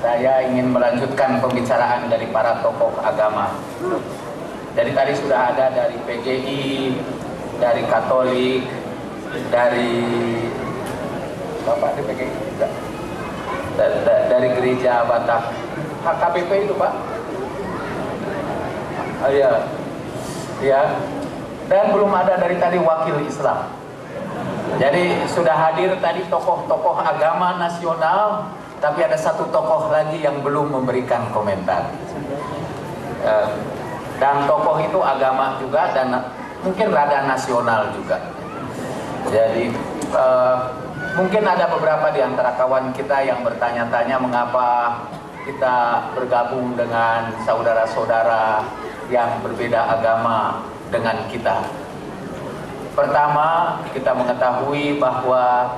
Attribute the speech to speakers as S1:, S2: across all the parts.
S1: saya ingin melanjutkan pembicaraan dari para tokoh agama. Jadi tadi sudah ada dari PGI, dari Katolik, dari Bapak di PGI juga, dari Gereja Batak, HKBP itu Pak. Oh iya, ya. Dan belum ada dari tadi wakil Islam. Jadi sudah hadir tadi tokoh-tokoh agama nasional, tapi ada satu tokoh lagi yang belum memberikan komentar. Dan tokoh itu agama juga dan mungkin rada nasional juga. Jadi mungkin ada beberapa di antara kawan kita yang bertanya-tanya mengapa kita bergabung dengan saudara-saudara yang berbeda agama dengan kita. Pertama, kita mengetahui bahwa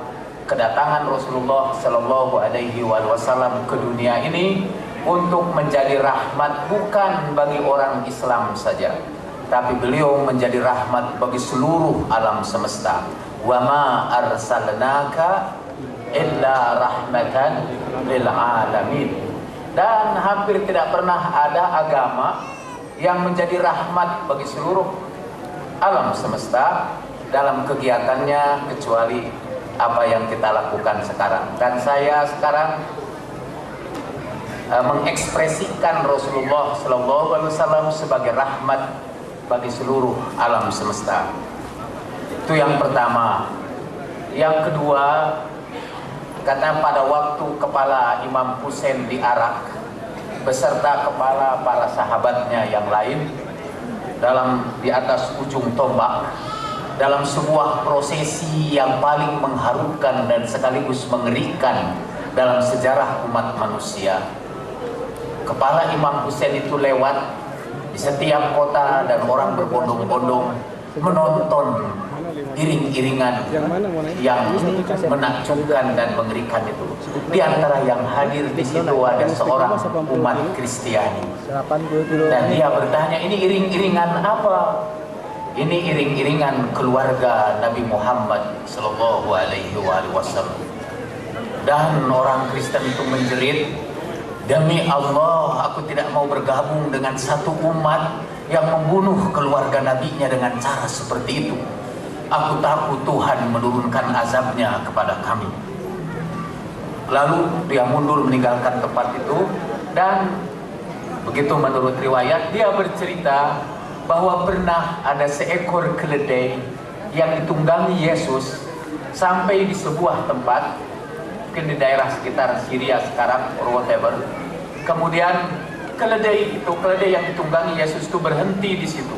S1: kedatangan Rasulullah Shallallahu Alaihi Wasallam ke dunia ini untuk menjadi rahmat bukan bagi orang Islam saja, tapi beliau menjadi rahmat bagi seluruh alam semesta. Wa ma arsalnaka illa rahmatan lil alamin. Dan hampir tidak pernah ada agama yang menjadi rahmat bagi seluruh alam semesta dalam kegiatannya kecuali apa yang kita lakukan sekarang. Dan saya sekarang mengekspresikan Rasulullah Sallallahu Alaihi Wasallam sebagai rahmat bagi seluruh alam semesta. Itu yang pertama. Yang kedua, karena pada waktu kepala Imam Husain diarak beserta kepala para sahabatnya yang lain di atas ujung tombak dalam sebuah prosesi yang paling mengharukan dan sekaligus mengerikan dalam sejarah umat manusia. Kepala Imam Husain itu lewat di setiap kota dan orang berbondong-bondong menonton iring-iringan yang menakjubkan dan mengerikan itu. Di antara yang hadir di situ ada seorang umat Kristiani. Dan dia bertanya, ini iring-iringan apa? Ini iring-iringan keluarga Nabi Muhammad Sallallahu Alaihi Wasallam. Dan orang Kristen itu menjerit, demi Allah, aku tidak mau bergabung dengan satu umat yang membunuh keluarga nabinya dengan cara seperti itu. Aku takut Tuhan menurunkan azabnya kepada kami. Lalu dia mundur meninggalkan tempat itu, dan begitu menurut riwayat dia bercerita bahwa pernah ada seekor keledai yang ditunggangi Yesus sampai di sebuah tempat, mungkin di daerah sekitar Syria sekarang or whatever. Kemudian keledai yang ditunggangi Yesus itu berhenti di situ,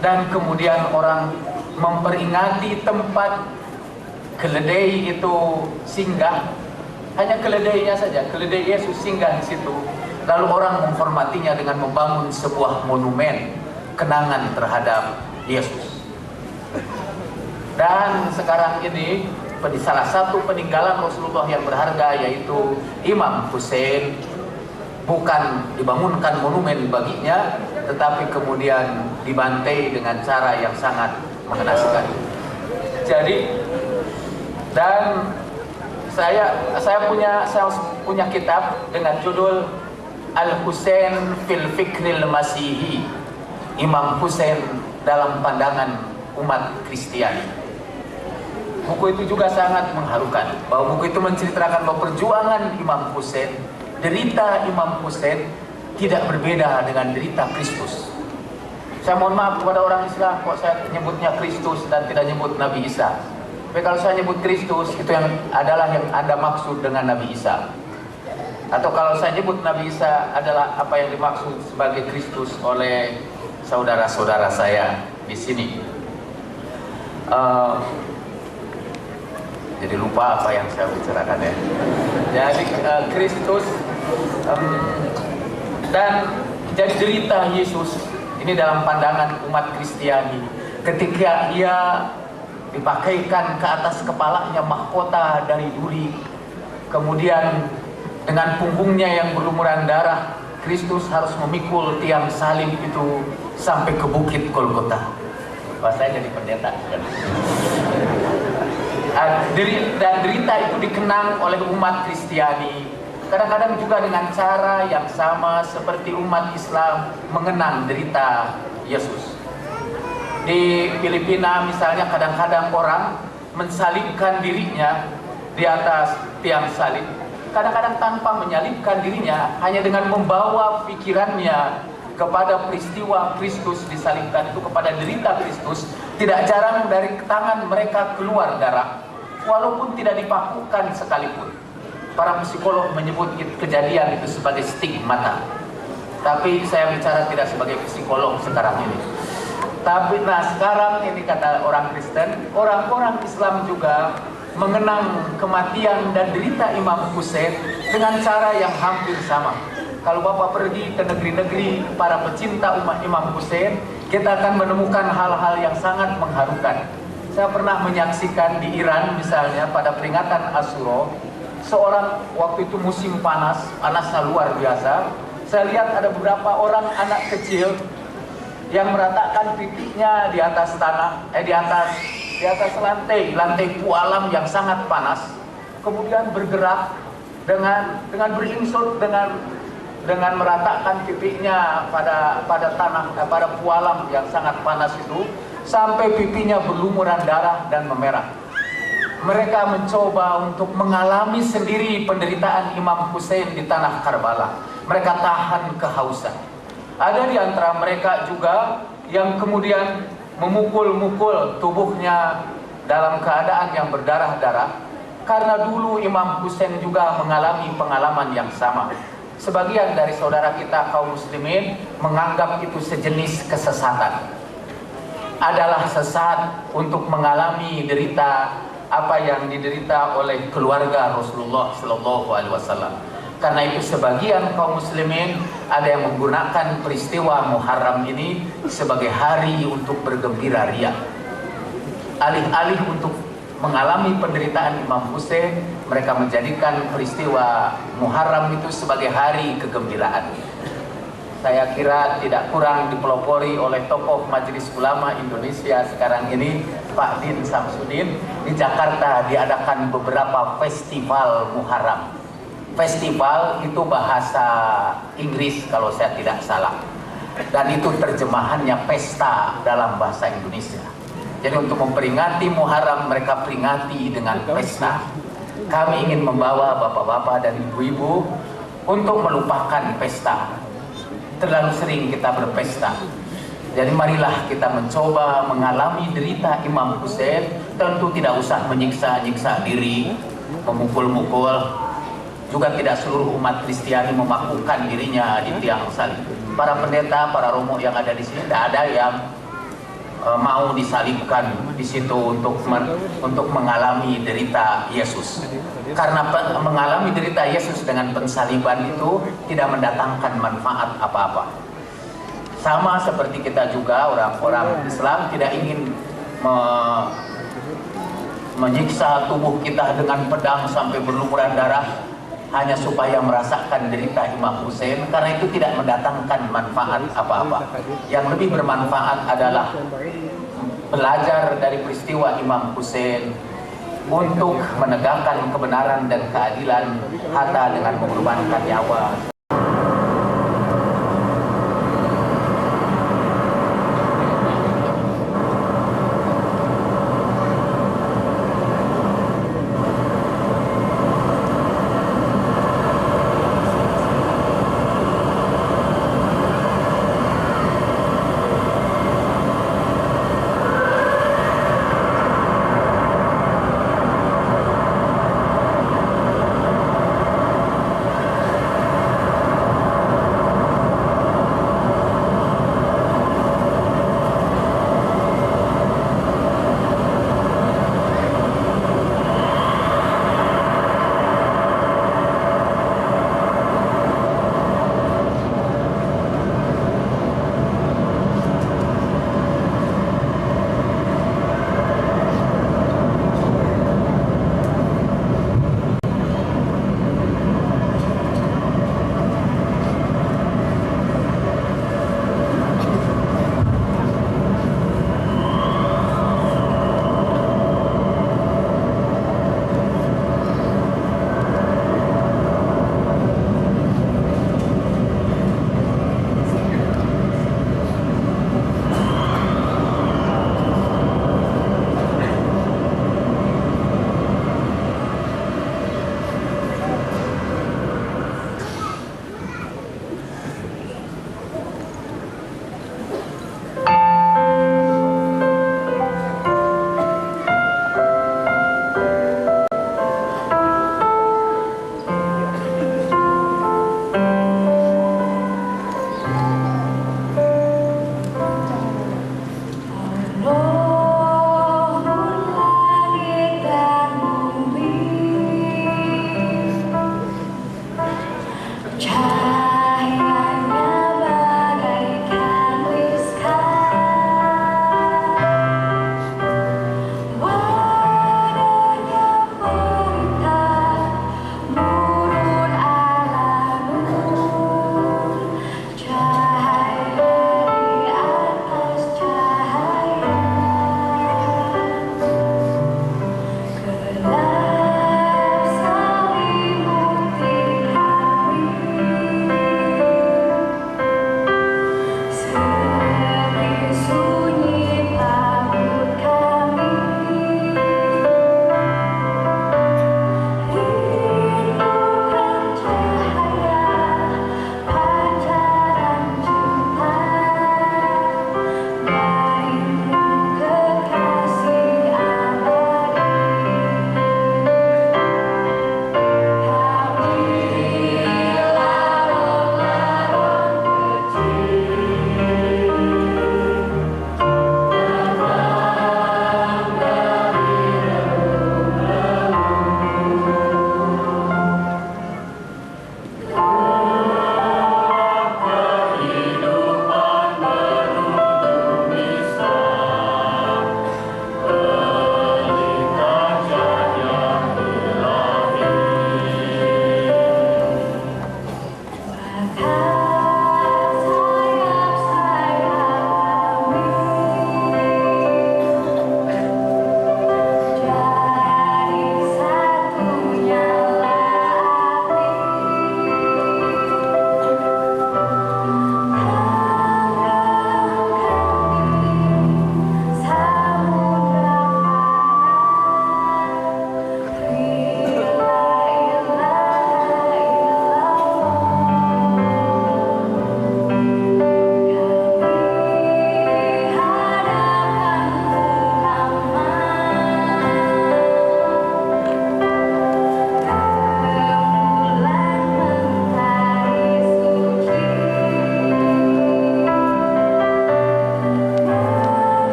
S1: dan kemudian orang memperingati tempat keledai itu singgah. Hanya keledainya saja, keledai Yesus singgah di situ. Lalu orang menghormatinya dengan membangun sebuah monumen kenangan terhadap Yesus. Dan sekarang ini di salah satu peninggalan Rasulullah yang berharga, yaitu Imam Husain, bukan dibangunkan monumen baginya, tetapi kemudian dibantai dengan cara yang sangat mengenaskan. Jadi, dan saya punya kitab dengan judul Al-Husain fil Fikril Masihi, Imam Husain dalam pandangan umat Kristiani. Buku itu juga sangat mengharukan, bahwa buku itu menceritakan bahwa perjuangan Imam Husain, derita Imam Husain tidak berbeda dengan derita Kristus. Saya mohon maaf kepada orang Islam kok saya nyebutnya Kristus dan tidak nyebut Nabi Isa. Tapi kalau saya nyebut Kristus, itu yang adalah yang Anda maksud dengan Nabi Isa. Atau kalau saya nyebut Nabi Isa adalah apa yang dimaksud sebagai Kristus oleh saudara-saudara saya di sini. Jadi lupa apa yang saya bicarakan ya. Jadi Kristus dan jadi derita Yesus ini dalam pandangan umat Kristiani, ketika ia dipakaikan ke atas kepalanya mahkota dari duri, kemudian dengan punggungnya yang berlumuran darah, Kristus harus memikul tiang salib itu sampai ke bukit Golgota. Wah, saya jadi pendeta. Dan derita itu dikenang oleh umat Kristiani Kadang-kadang juga dengan cara yang sama seperti umat Islam mengenang derita Yesus. Di Filipina misalnya kadang-kadang orang mensalibkan dirinya di atas tiang salib. Kadang-kadang tanpa menyalibkan dirinya, hanya dengan membawa pikirannya kepada peristiwa Kristus disalibkan itu, kepada derita Kristus. Tidak jarang dari tangan mereka keluar darah, walaupun tidak dipakukan sekalipun. Para psikolog menyebut kejadian itu sebagai stigmata. Tapi saya bicara tidak sebagai psikolog sekarang ini. Tapi sekarang ini kata orang Kristen, orang-orang Islam juga mengenang kematian dan derita Imam Hussein dengan cara yang hampir sama. Kalau Bapak pergi ke negeri-negeri para pecinta umat Imam Hussein, kita akan menemukan hal-hal yang sangat mengharukan. Saya pernah menyaksikan di Iran misalnya pada peringatan Asyura, seorang waktu itu musim panasnya luar biasa. Saya lihat ada beberapa orang anak kecil yang meletakkan pipinya di atas tanah, di atas lantai pualam yang sangat panas, kemudian bergerak dengan beringsut dengan meletakkan pipinya pada tanah, pada pualam yang sangat panas itu, sampai pipinya berlumuran darah dan memerah. Mereka mencoba untuk mengalami sendiri penderitaan Imam Hussein di tanah Karbala. Mereka tahan kehausan. Ada di antara mereka juga yang kemudian memukul-mukul tubuhnya dalam keadaan yang berdarah-darah, karena dulu Imam Hussein juga mengalami pengalaman yang sama. Sebagian dari saudara kita kaum muslimin menganggap itu sejenis kesesatan. Adalah sesat untuk mengalami derita apa yang diderita oleh keluarga Rasulullah Shallallahu Alaihi Wasallam. Karena itu sebagian kaum muslimin ada yang menggunakan peristiwa Muharram ini sebagai hari untuk bergembira ria. Alih-alih untuk mengalami penderitaan Imam Hussein, mereka menjadikan peristiwa Muharram itu sebagai hari kegembiraan. Saya kira tidak kurang dipelopori oleh tokoh Majelis Ulama Indonesia sekarang ini, Pak Din Samsudin. Di Jakarta diadakan beberapa festival Muharram. Festival itu bahasa Inggris kalau saya tidak salah, dan itu terjemahannya pesta dalam bahasa Indonesia. Jadi untuk memperingati Muharram, mereka peringati dengan pesta. Kami ingin membawa bapak-bapak dan ibu-ibu untuk melupakan pesta. Terlalu sering kita berpesta. Jadi marilah kita mencoba mengalami derita Imam Hussein. Tentu tidak usah menyiksa-nyiksa diri, memukul-mukul. Juga tidak seluruh umat Kristiani memakukan dirinya di tiang salib. Para pendeta, para romo yang ada di sini, tidak ada yang mau disalibkan di situ untuk mengalami derita Yesus. Karena mengalami derita Yesus dengan pensaliban itu tidak mendatangkan manfaat apa-apa. Sama seperti kita juga, orang-orang Islam tidak ingin menyiksa tubuh kita dengan pedang sampai berlumuran darah hanya supaya merasakan derita Imam Hussein, karena itu tidak mendatangkan manfaat apa-apa. Yang lebih bermanfaat adalah belajar dari peristiwa Imam Hussein untuk menegakkan kebenaran dan keadilan, hatta dengan mengorbankan nyawa.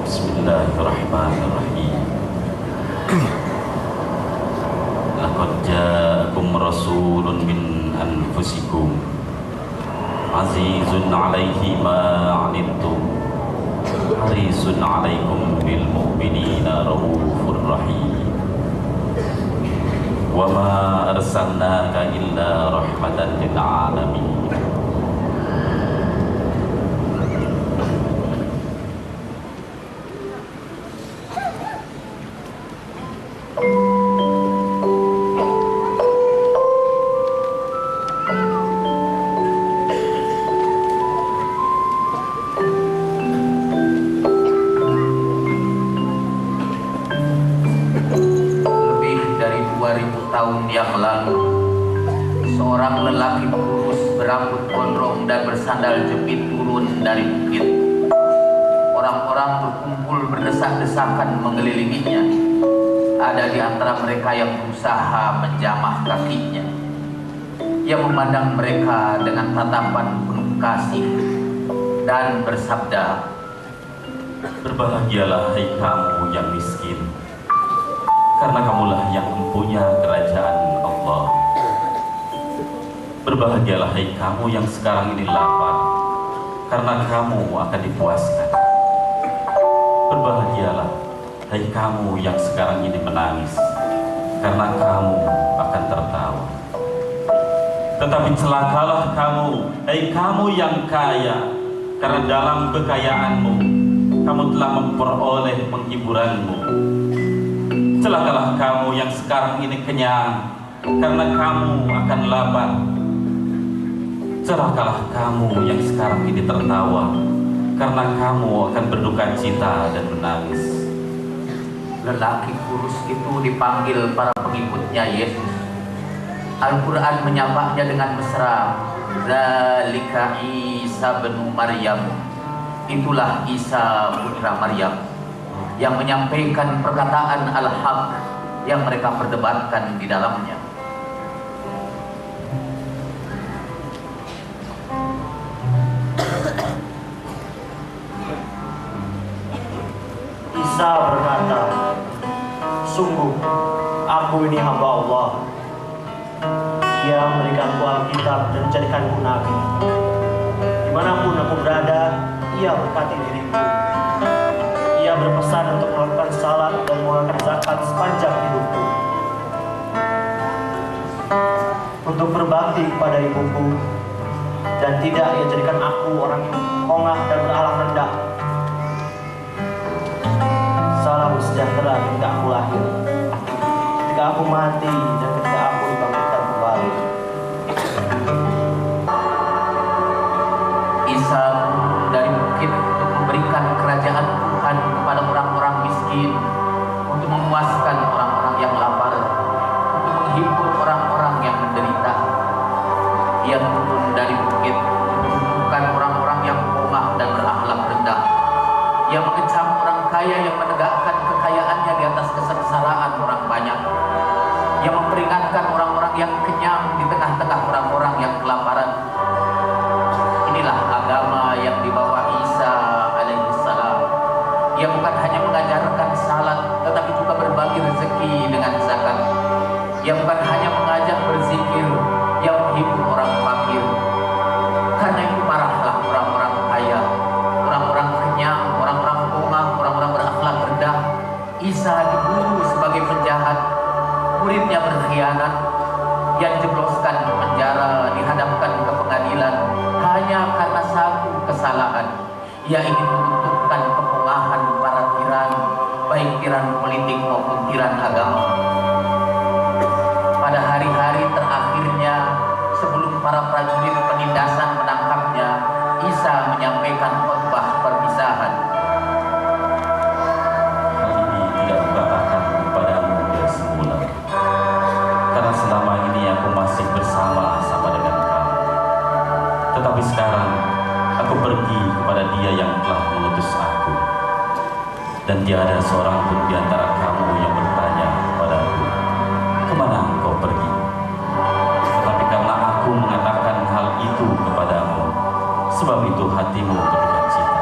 S2: Bismillahirrahmanirrahim. Laqad ja'akum rasulun min anfusikum azizun 'alaihi ma 'anittum harisun 'alaikum bil mu'minina raufur rahim. Wa ma arsalnaka illa rahmatan lil 'alamin.
S1: Lebih dari tahun yang lalu, seorang lelaki kurus berambut gondrong dan bersandal jepit turun dari bukit. Orang-orang berkumpul berdesak-desakan mengelilinginya. Ada di antara mereka yang berusaha menjamah kakinya. Ia memandang mereka dengan tatapan penuh kasih dan bersabda,
S2: "Berbahagialah hai kamu yang miskin, karena kamulah yang mempunyai kerajaan Allah. Berbahagialah hai kamu yang sekarang ini lapar, karena kamu akan dipuaskan. Berbahagialah hai kamu yang sekarang ini menangis, karena kamu akan tertawa. Tetapi celakalah kamu, hai kamu yang kaya, karena dalam kekayaanmu kamu telah memperoleh penghiburanmu. Celakalah kamu yang sekarang ini kenyang, karena kamu akan lapar. Celakalah kamu yang sekarang ini tertawa, karena kamu akan berduka cita dan menangis."
S1: Lelaki kurus itu dipanggil para pengikutnya Yesus. Al-Quran menyapanya dengan mesra, "Zalika Isa bin Maryam." Itulah Isa putra Maryam yang menyampaikan perkataan al-haq yang mereka perdebatkan di dalamnya.
S3: Isa berkata, "Sungguh, aku ini hamba Allah. Ia memberikanku Alkitab dan menjadikanku nabi. Dimanapun aku berada, ia berkati diriku. Ia berpesan untuk melakukan salat dan mengeluarkan zakat sepanjang hidupku, untuk berbakti kepada ibuku, dan tidak ia jadikan aku orang yang kongah dan berakhlak rendah. Salam sejahtera ketika aku lahir, ketika aku mati, dan ketika aku dibangkitkan kembali."
S1: Isa turun dari bukit untuk memberikan kerajaan Tuhan kepada orang-orang miskin, untuk memuaskan orang-orang yang lapar, untuk menghibur orang-orang yang menderita. Ia turun dari bukit untuk menumbuhkan orang-orang yang kongah dan berakhlak rendah. Ia mengecam orang kaya yang menegakkan kekayaannya di atas kesengsaraan orang banyak. Ia memperingatkan orang-orang yang kenyang di tengah-tengah orang-orang yang kelaparan. Inilah agama yang dibawa Isa alaihissalam. Ia bukan hanya mengajarkan salat, tetapi juga berbagi rezeki dengan zakat. Ia bukan hanya mengajak berzikir, ia menghibur orang fakir. Karena itu marahlah orang-orang kaya, orang-orang kenyang, orang-orang kongah, orang-orang berakhlak rendah. Isa dibunuh sebagai penjahat, muridnya berkhianat, yang jebloskan ke penjara, dihadapkan ke pengadilan hanya karena satu kesalahan. Ia ingin menunjukkan kepongahan para tiran, baik tiran politik maupun tiran agama. Pada hari-hari terakhirnya, sebelum para prajurit penindasan menangkapnya, Isa menyampaikan khotbah perpisahan.
S2: Hal ini tidak kukatakan kepadamu dari semula, karena selama ini aku masih bersama-sama dengan kamu. Tetapi sekarang aku pergi kepada Dia yang telah mengutus aku, dan tiada seorang pun di antara kamu yang bertanya kepadaku, "Kemana engkau pergi?" Tetapi karena aku mengatakan hal itu kepadamu, sebab itu hatimu berduka cita.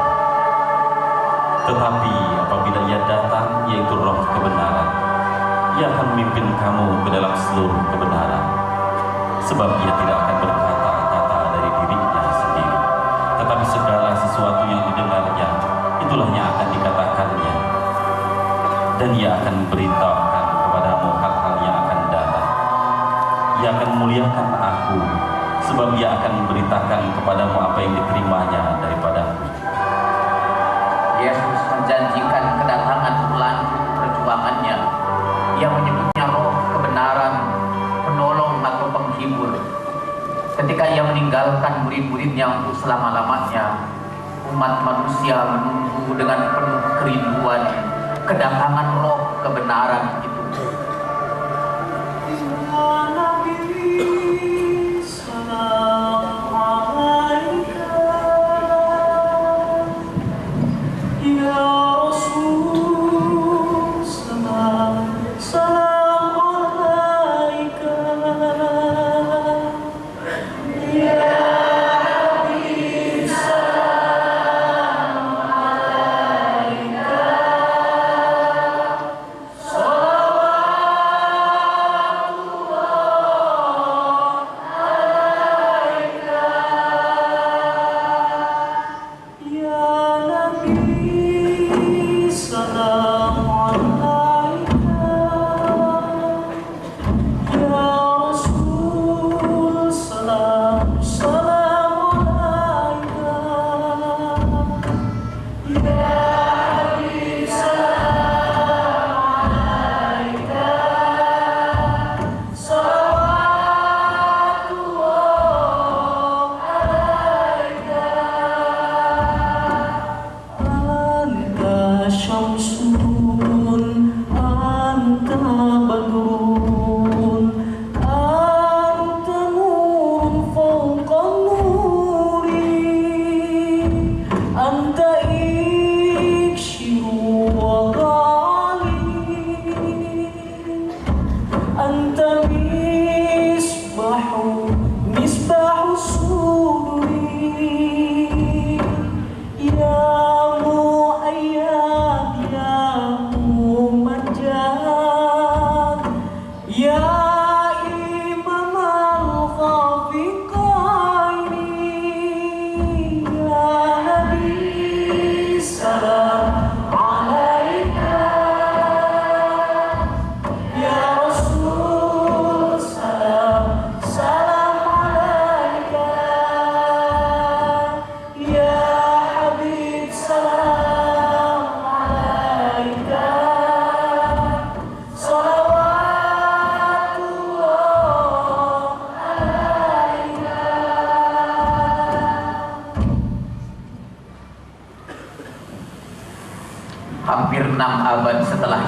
S2: Tetapi apabila Ia datang, yaitu Roh kebenaran, Ia akan memimpin kamu ke dalam seluruh kebenaran. Sebab Ia tidak akan berkata-kata dari dirinya sendiri, tetapi segala sesuatu yang didengarnya, itulah yang akan dikatakannya. Dan Ia akan memberitahukan kepadamu hal-hal yang akan datang. Ia akan memuliakan aku, sebab Ia akan memberitakan kepadamu apa yang diterimanya daripadaku.
S1: Yesus menjanjikan kedatangan pelanjut perjuangannya. Ia menyebutnya Roh kebenaran, penolong atau penghibur. Ketika Ia meninggalkan murid-muridnya untuk selama-lamanya, umat manusia menunggu dengan penuh kerinduan kedatangan Roh kebenaran itu.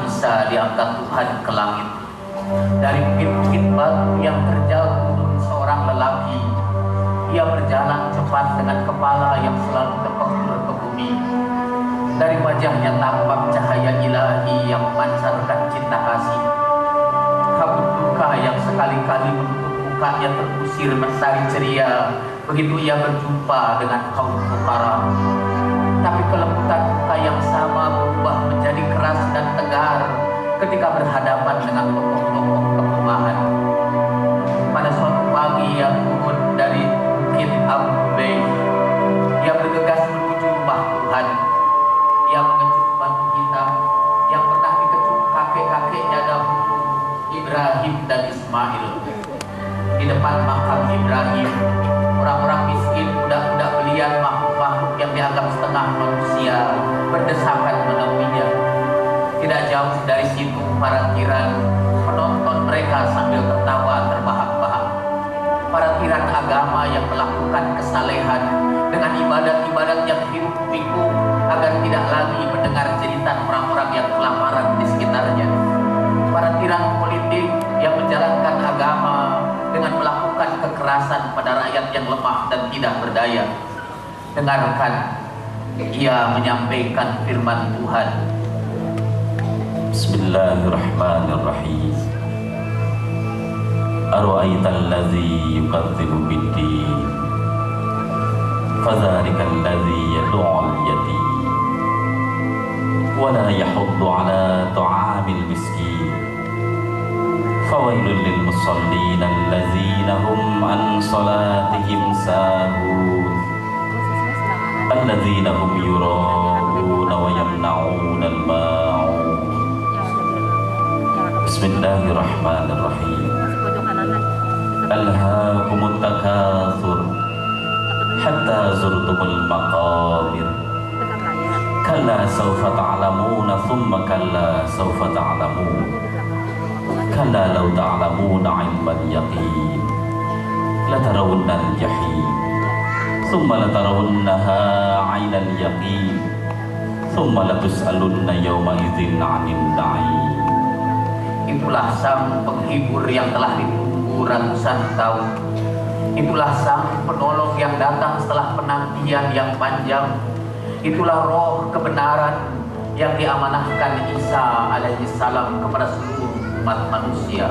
S1: bisa diangkat Tuhan ke langit. Dari bukit-bukit batu yang terjal turun seorang lelaki. Ia berjalan cepat dengan kepala yang selalu terpengur ke bumi. Dari wajahnya tampak cahaya ilahi yang memancarkan cinta kasih. Kabut duka yang sekali-kali menutup mukanya terusir mentari ceria begitu ia berjumpa dengan kaum fukara. Tapi kelembutan duka yang sama berubah menjadi keras dan tegar ketika berhadapan dengan tokoh-tokoh kemewahan. Pada suatu pagi yang turun dari Bukit Abu Bey, ia bergegas menuju rumah Tuhan. Ia mengecup batu hitam yang pernah dikecup kakek-kakeknya dahulu, Ibrahim dan Ismail. Di depan makam Ibrahim, orang-orang miskin, budak-budak belian, makhluk-makhluk yang dianggap setengah manusia berdesakan menemuinya. Tidak jauh dari situ para tiran menonton mereka sambil tertawa terbahak-bahak. Para tiran agama yang melakukan kesalehan dengan ibadat-ibadat yang hiruk-pikuk agar tidak lagi mendengar jeritan orang-orang yang kelaparan di sekitarnya. Para tiran politik yang menjalankan agama dengan melakukan kekerasan pada rakyat yang lemah dan tidak berdaya. Dengarkan, ia menyampaikan firman Tuhan.
S2: Bismillahirrahmanirrahim. Ara'aital ladzi yukadzibu bid-din, fadzalikal ladzi yad'ul yatim wa la yahuddu 'ala ta'amil miskin. Fawailul lil musallin alladzina hum an salatihim sahun alladzina hum yura'una wa yamna'una al-ma'un. Bismillahirrahmanirrahim. Alhaakumut takatsur hatta zurtumul maqabir. Kalla sawfa ta'lamuna thumma kalla sawfa ta'lamun. Kalla law ta'lamuna 'ilmal yaqin latarawunna al-jahim. Thumma latarawunnaha 'ainal yaqin. Thumma latus'alunna yawma idzin 'anil na'im.
S1: Itulah sang penghibur yang telah ditunggu ratusan tahun. Itulah sang penolong yang datang setelah penantian yang panjang. Itulah roh kebenaran yang diamanahkan Isa alaihissalam kepada seluruh umat manusia.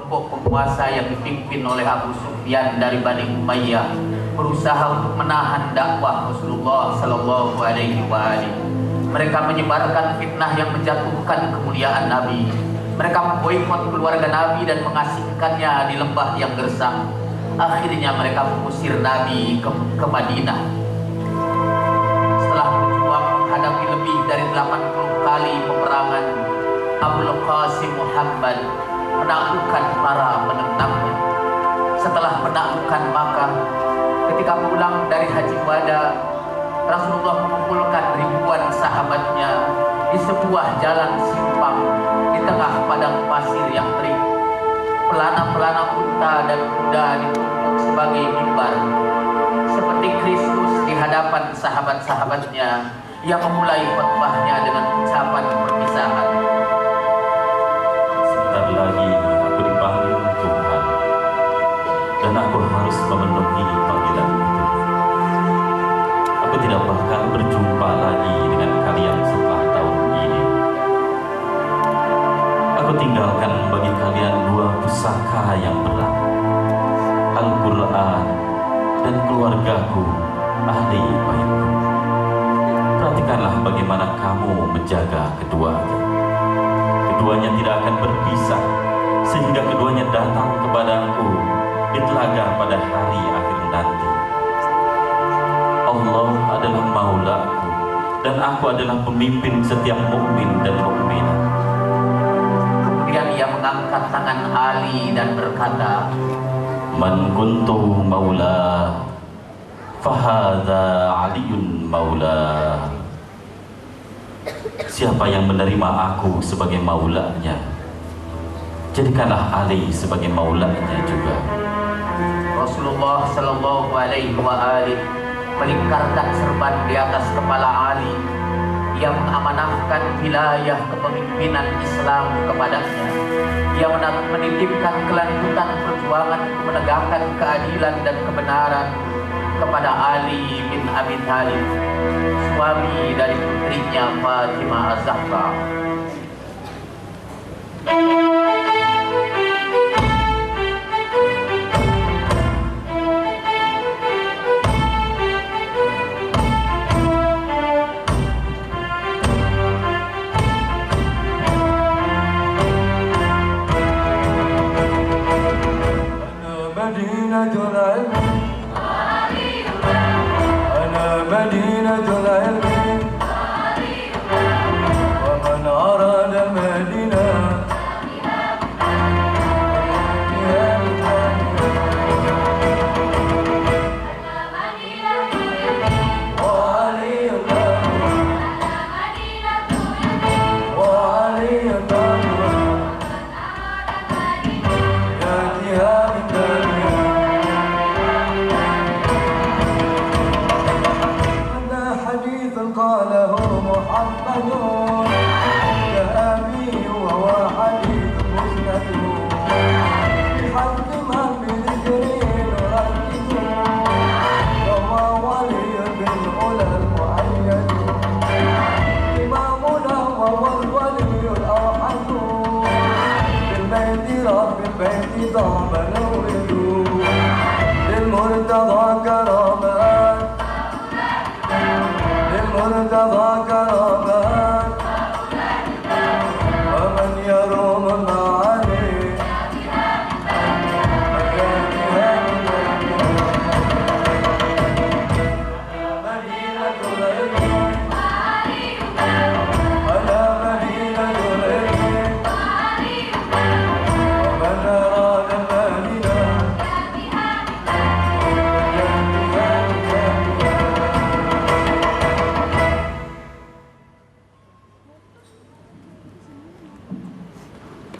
S1: kelompok penguasa yang dipimpin oleh Abu Sufyan dari Bani Umayyah berusaha untuk menahan dakwah Rasulullah Sallallahu Alaihi Wasallam. Mereka menyebarkan fitnah yang menjatuhkan kemuliaan Nabi. Mereka memboikot keluarga Nabi dan mengasingkannya di lembah yang gersang. Akhirnya mereka mengusir Nabi ke Madinah. Setelah berjuang menghadapi lebih dari 80 kali peperangan, Abul Qasim Muhammad menaklukkan para penentangnya. Setelah menaklukkan Makkah, ketika pulang dari Haji Wada, Rasulullah mengumpulkan ribuan sahabatnya di sebuah jalan simpang di tengah padang pasir yang terik. Pelana-pelana unta dan kuda dituntut sebagai mimbar. Seperti Kristus di hadapan sahabat-sahabatnya yang memulai khotbahnya dengan ucapan perpisahan.
S2: Sebentar lagi aku dipanggil Tuhan, dan aku harus memenuhi panggilan itu. Aku tidak bakal berjumpa lagi dengan kalian setelah tahun ini. Aku tinggalkan bagi kalian dua pusaka yang berat, Al-Quran dan keluargaku, ahli baitku. Perhatikanlah bagaimana kamu menjaga keduanya. Keduanya tidak akan berpisah, sehingga keduanya datang kepadaku di telaga pada hari akhir nanti. Allah adalah maulaku, dan aku adalah pemimpin setiap mukmin dan mukminah.
S1: Kemudian ia mengangkat tangan Ali dan berkata,
S2: Man kuntu maula, fahadha aliyun maula. Siapa yang menerima aku sebagai maulanya, jadikanlah Ali sebagai maulanya juga.
S1: Rasulullah Shallallahu Alaihi Wasallam melingkarkan serban di atas kepala Ali. Ia mengamanahkan wilayah kepemimpinan Islam kepadanya. Ia menitipkan kelanjutan perjuangan menegakkan keadilan dan kebenaran kepada Ali bin Abi Thalib, suami dari putrinya Fatimah Az-Zahra.
S4: مدينة العلم أنا مدينة العلم ومن أراد المدينة قاله محمد كأبي وهو حديث مسند بحق من بذكره نردد وهو ولي بالعلا المؤيد إمامنا وهو الولي الأوحد بالبيت رب البيت ضم نورد للمرتضى كرامات المرتضى كرامات ومن يروم المعالي مدينة العلم على مدينة العلم ومن أراد المدينة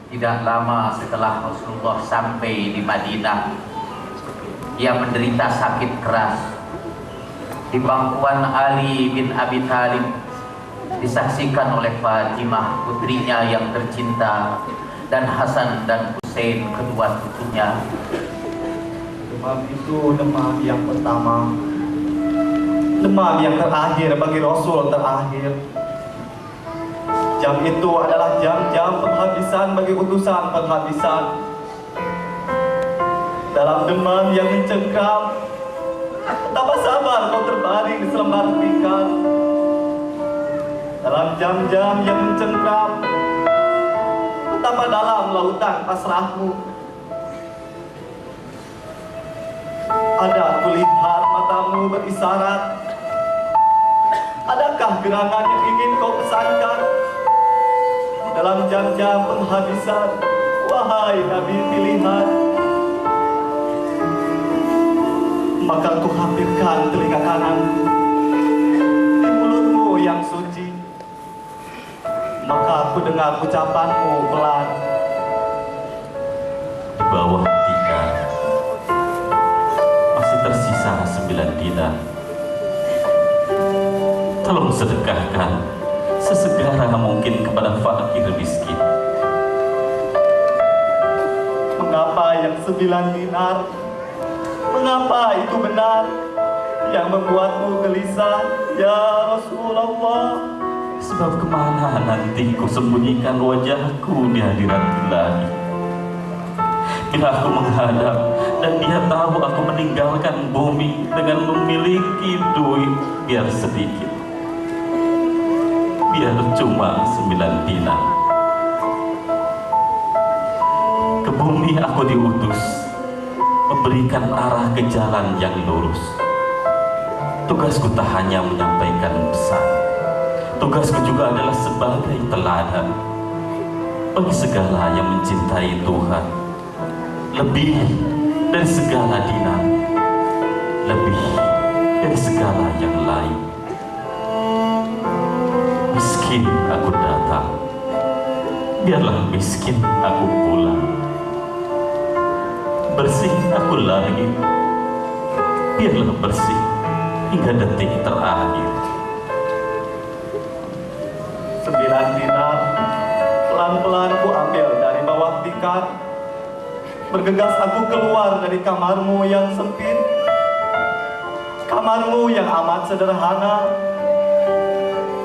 S1: Tidak lama setelah Rasulullah sampai di Madinah, ia menderita sakit keras. Di pangkuan Ali bin Abi Thalib disaksikan oleh Fatimah, putrinya yang tercinta, dan Hasan dan Hussein, kedua cucunya.
S3: Demam itu demam yang pertama, demam yang terakhir bagi Rasul terakhir. Jam itu adalah jam-jam penghabisan bagi utusan penghabisan. Dalam demam yang mencengkram, betapa sabar kau terbaring di selembar tikar. Dalam jam-jam yang mencengkram, betapa dalam lautan pasrahmu. Ada kulihat matamu berisarat. Adakah gerangan yang ingin kau pesankan? Dalam jam-jam penghabisan, wahai Nabi pilihan, maka ku hampirkan telinga kananku aku dengar ucapanmu pelan.
S2: Di bawah tikar masih tersisa 9 dinar. Tolong sedekahkan sesegera mungkin kepada fakir miskin.
S3: Mengapa yang 9 dinar? Mengapa itu benar yang membuatmu gelisah, ya Rasulullah?
S2: Sebab kemana nanti ku sembunyikan wajahku di hadirat Ilahi? Bila aku menghadap dan dia tahu aku meninggalkan bumi dengan memiliki duit biar sedikit, biar cuma 9 dinar. Ke bumi aku diutus memberikan arah ke jalan yang lurus. Tugasku tak hanya menyampaikan pesan, tugasku juga adalah sebagai teladan bagi segala yang mencintai Tuhan lebih dari segala dinar, lebih dari segala yang lain. Miskin aku datang, biarlah miskin aku pulang. Bersih aku lagi, biarlah bersih hingga detik terakhir.
S3: 9 dinar pelan-pelan ku ambil dari bawah tikar. Bergegas aku keluar dari kamarmu yang sempit, kamarmu yang amat sederhana.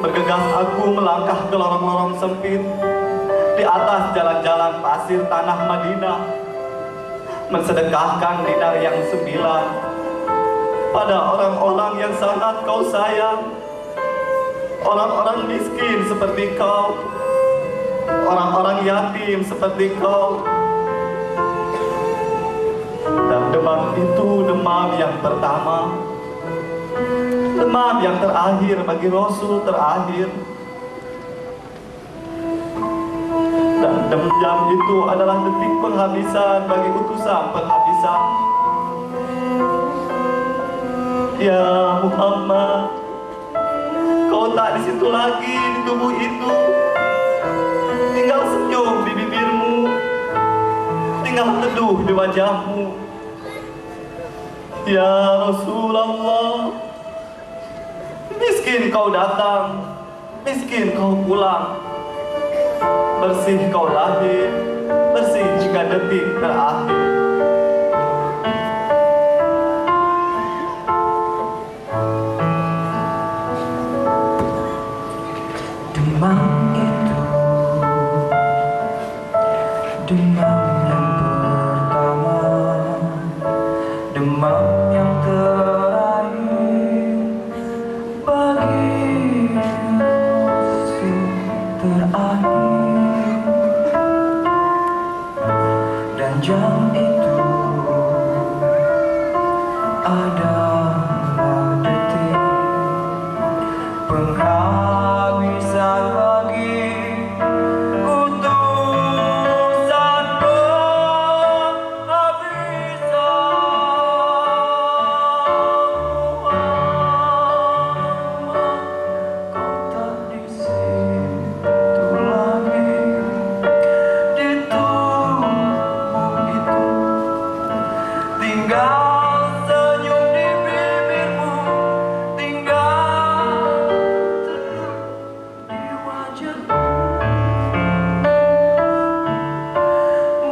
S3: Bergegas aku melangkah ke lorong-lorong sempit di atas jalan-jalan pasir tanah Madinah, mensedekahkan dinar yang 9 pada orang-orang yang sangat kau sayang, orang-orang miskin seperti kau, orang-orang yatim seperti kau. Dan demam itu demam yang pertama, demam yang terakhir bagi Rasul terakhir. Dan demam itu adalah detik penghabisan bagi utusan penghabisan. Ya Muhammad, kau tak di situ lagi di tubuh itu. Tinggal senyum di bibirmu, tinggal teduh di wajahmu. Ya Rasulullah, miskin kau datang, miskin kau pulang. Bersih kau lahir, bersih hingga detik terakhir.
S4: Demam itu, demam yang pertama, demam yang terakhir, bagi Rasul terakhir. Dan jam itu adalah detik penghabisan bagi utusan penghabisan. Kau tak di situ lagi di tubuh itu. Tinggal senyum di bibirmu, tinggal teduh di wajahmu.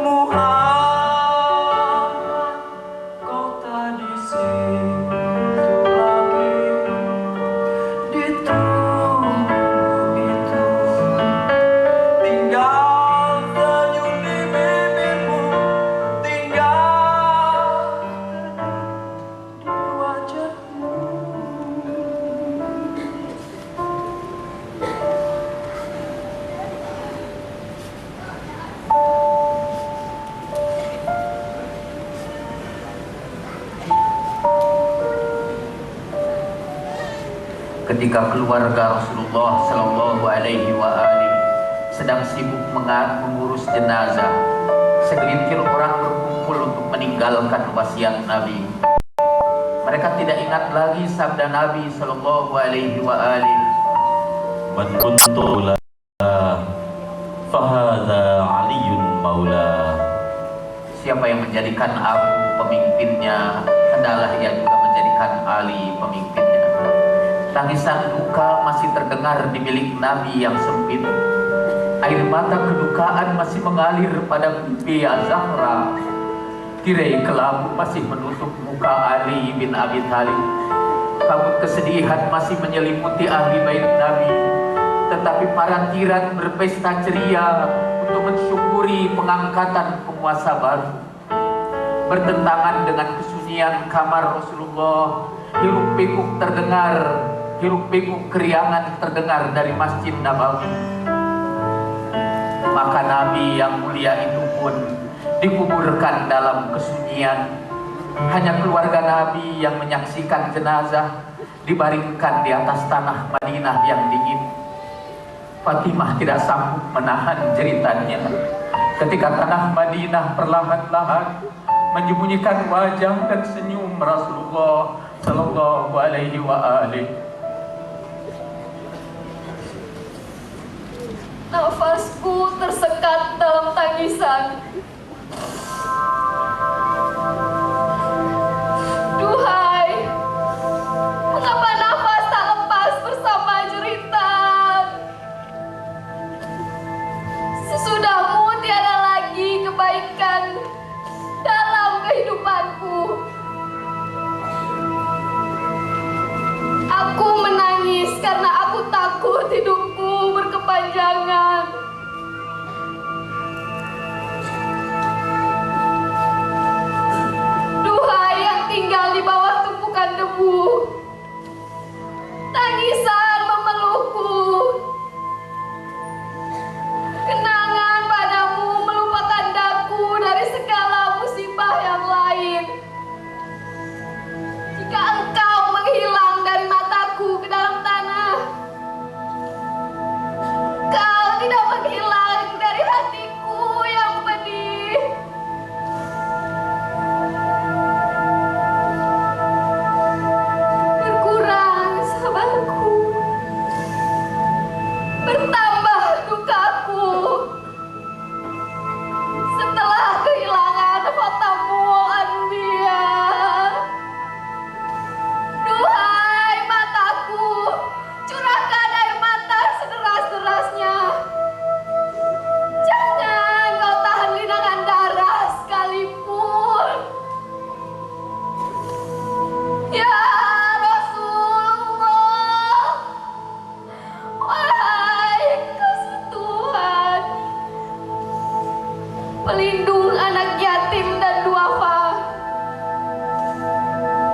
S4: Muhammad, kau tak di situ lagi di tubuh itu. Tinggal senyum di bibirmu, tinggal di wajahmu.
S1: Ketika keluarga Rasulullah Sallallahu Alaihi Wasallam sedang sibuk mengurus jenazah, segelintir orang berkumpul untuk meninggalkan wasiat Nabi. Mereka tidak ingat lagi sabda Nabi Sallallahu Alaihi Wasallam.
S2: Man kuntu la fahadha aliyun maula.
S1: Siapa yang menjadikan Abu pemimpinnya, hendaklah ia juga menjadikan Ali pemimpinnya. Tangisan duka masih terdengar di bilik Nabi yang sempit. Air mata kedukaan masih mengalir pada pipi Az-Zahra. Tirai kelabu masih menutup muka Ali bin Abi Thalib. Kabut kesedihan masih menyelimuti ahli bait Nabi. Tetapi parantiran berpesta ceria untuk mensyukuri pengangkatan penguasa baru. Bertentangan dengan kesunyian kamar Rasulullah, hiruk pikuk terdengar, hiruk pikuk keriangan terdengar dari Masjid Nabawi. Maka Nabi yang mulia itu pun dikuburkan dalam kesunyian. Hanya keluarga Nabi yang menyaksikan jenazah dibaringkan di atas tanah Madinah yang dingin. Fatimah tidak sanggup menahan jeritannya ketika tanah Madinah perlahan-lahan menyembunyikan wajah dan senyum Rasulullah Sallallahu Alaihi Wasallam.
S5: Nafasku tersekat dalam tangisan. Duhai, mengapa nafas tak lepas bersama jeritan? Sesudahmu tiada lagi kebaikan dalam kehidupanku. Aku menangis karena aku takut hidupku berkepanjangan. Duhai yang tinggal di bawah tumpukan debu, tangisan memelukku. Kenangan padamu melupakan daku dari segala musibah yang lain. Jika engkau menghilang dari mataku ke dalam tanah, kau tidak menghilang dari hatiku yang pedih. Berkurang sabarku, bertambah dukaku setelah kehilangan Khatamul Anbiya. Duhai mataku, curahkan air mata sederas-derasnya. Jangan kau tahan linangan darah sekalipun. Ya Rasulullah, wahai kasih Tuhan, pelindung anak yatim dan duafa.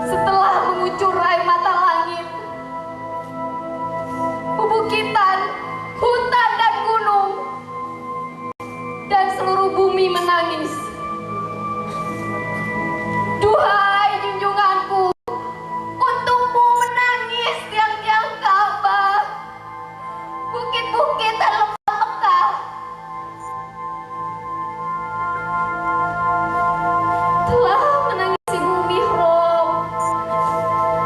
S5: Setelah mengucur air mata langit, bubukitan, hutan dan gunung, dan seluruh bumi menangis. Duhai junjunganku, untukmu menangis tiang-tiang Ka'bah, bukit-bukit dan lembah Mekah. Telah menangisi bumi Rom,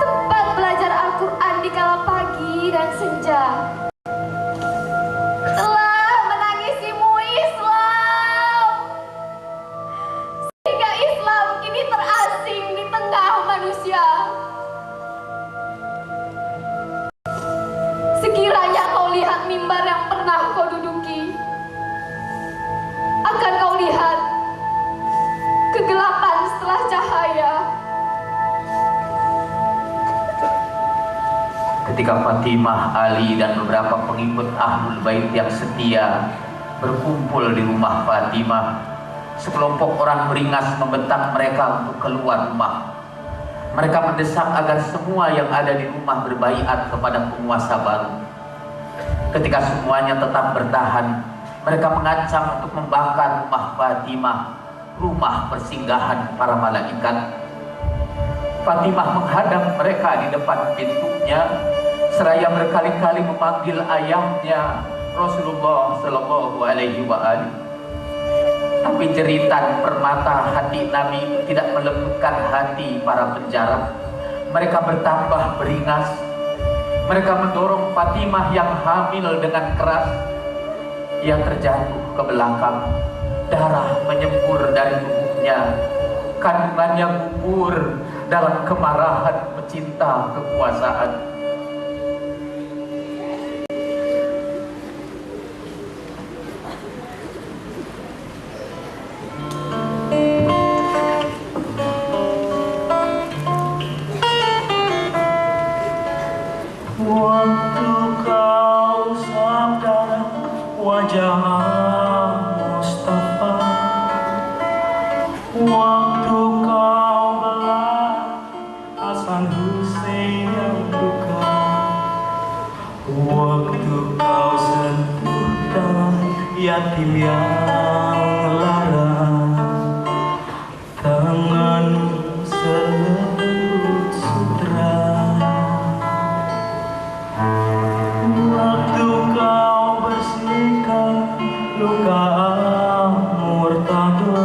S5: tempat belajar Al-Quran di kala pagi dan senja. Telah menangisimu Islam, sehingga Islam kini terasing di tengah manusia. Sekiranya kau lihat mimbar yang pernah kau duduki, akan kau lihat kegelapan setelah cahaya.
S1: Ketika Fatimah, Ali dan beberapa pengikut Ahlul Bait yang setia berkumpul di rumah Fatimah, sekelompok orang beringas membentak mereka untuk keluar rumah. Mereka mendesak agar semua yang ada di rumah berbaiat kepada penguasa baru. Ketika semuanya tetap bertahan, mereka mengancam untuk membakar rumah Fatimah, rumah persinggahan para malaikat. Fatimah menghadang mereka di depan pintunya, seraya berkali-kali memanggil ayahnya Rasulullah Sallallahu Alaihi Wasallam. Tapi jeritan permata hati Nabi itu tidak melembutkan hati para penjara. Mereka bertambah beringas. Mereka mendorong Fatimah yang hamil dengan keras. Ia terjatuh ke belakang, darah menyembur dari tubuhnya, kandungannya gugur dalam kemarahan pecinta kekuasaan.
S3: Waktu kau sabda wajah Mustafa, waktu kau belah Hasan Hussein yang duka, waktu kau sentuh tangan yatim yang lara, tanganmu selembut sutra. Waktu kau bersihkan luka murtado,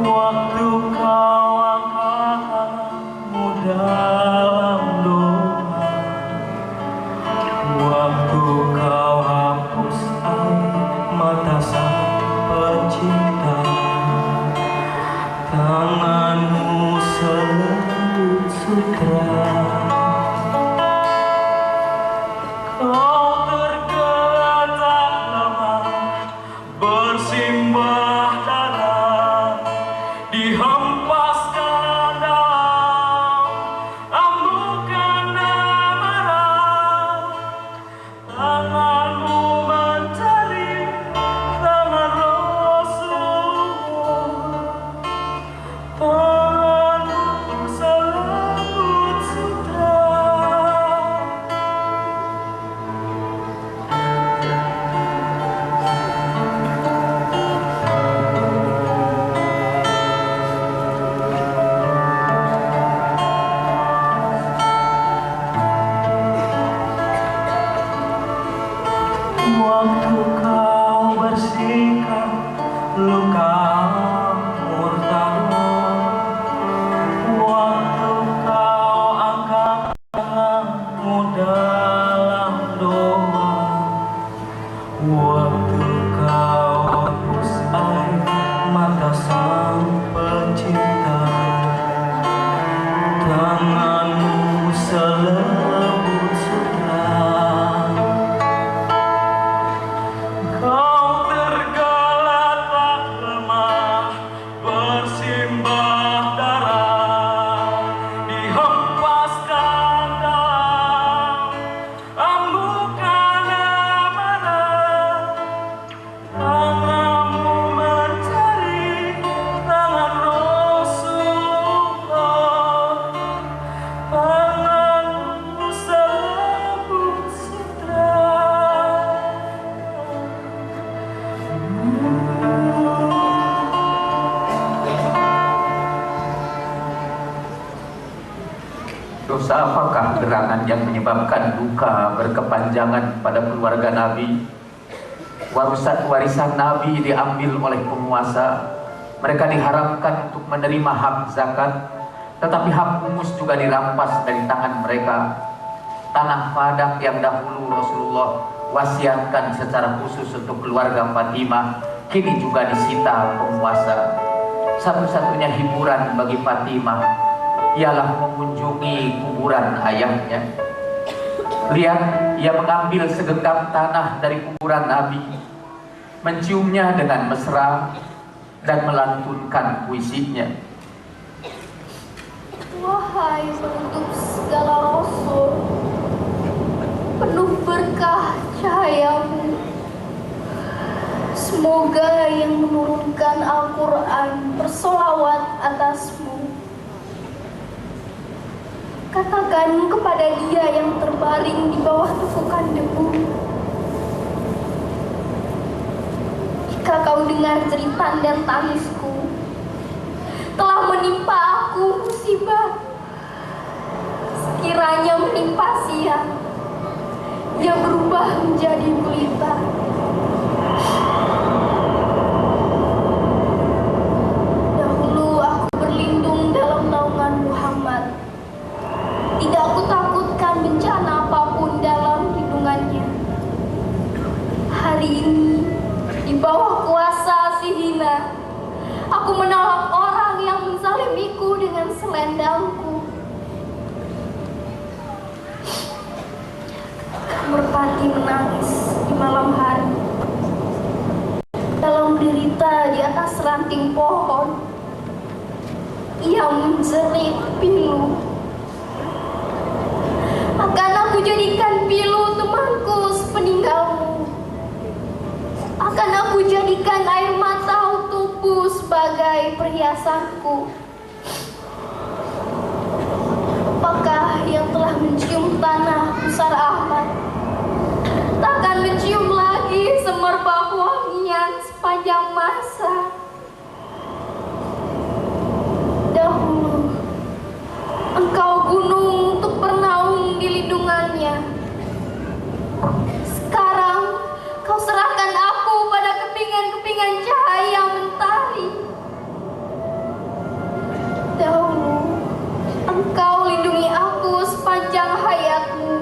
S3: waktu kau angkat tanganmu dalam doa, waktu kau hapus air mata sang pecinta, tanganmu selembut sutra. Kau tergeletak lemah, bersimbah darah, dihempaskan dalam ambukan amarah. Tanganmu mencari tangan Rasulullah, tanganmu selembut sutra. Waktu kau bersihkan luka murtado, waktu kau angkat tanganmu dalam doa, waktu kau hapus air mata sang pecinta, tanganmu selembut sutra. Kau tergeletak lemah, bersimbah darah, dihempaskan dalam ambukan amarah. Tanganmu mencari tangan Rasulullah, tanganmu selembut sutra.
S1: Dosa apakah gerangan yang menyebabkan duka berkepanjangan pada keluarga Nabi? Warisan Nabi diambil oleh penguasa. Mereka diharapkan untuk menerima hak zakat, tetapi hak humus juga dirampas dari tangan mereka. Tanah Fadak yang dahulu Rasulullah wasiatkan secara khusus untuk keluarga Fatimah, kini juga disita penguasa. Satu-satunya hiburan bagi Fatimah ialah mengunjungi kuburan ayahnya. Lihat, ia mengambil segenggam tanah dari kuburan Nabi, menciumnya dengan mesra dan melantunkan puisinya.
S5: Wahai penutup segala rasul, penuh berkah cahayamu, semoga yang menurunkan Al-Quran bersolawat atasmu. Katakan kepada dia yang terbaring di bawah tumpukan debu, jika kau dengar jeritan dan tangisku, telah menimpa aku musibah. Sekiranya menimpa siang, ia berubah menjadi pelita. Dahulu aku berlindung dalam naungan Muhammad. Tidak aku takutkan bencana apapun dalam lindungannya. Hari ini, di bawah kuasa si hina, aku menolak orang yang menzalimiku dengan selendangku. Merpati menangis di malam hari, dalam derita di atas ranting pohon. Ia menjerit pilu. Akan aku jadikan pilu temanku sepeninggalmu. Akan aku jadikan air mata untukmu sebagai perhiasanku. Apakah yang telah mencium tanah Pusar Ahmad takkan mencium lagi semerbak wangian sepanjang masa? Dahulu engkau gunung untuk bernaung di lindungannya. Sekarang kau serahkan aku pada kepingan-kepingan cahaya mentari. Dahulu engkau lindungi aku sepanjang hayatmu.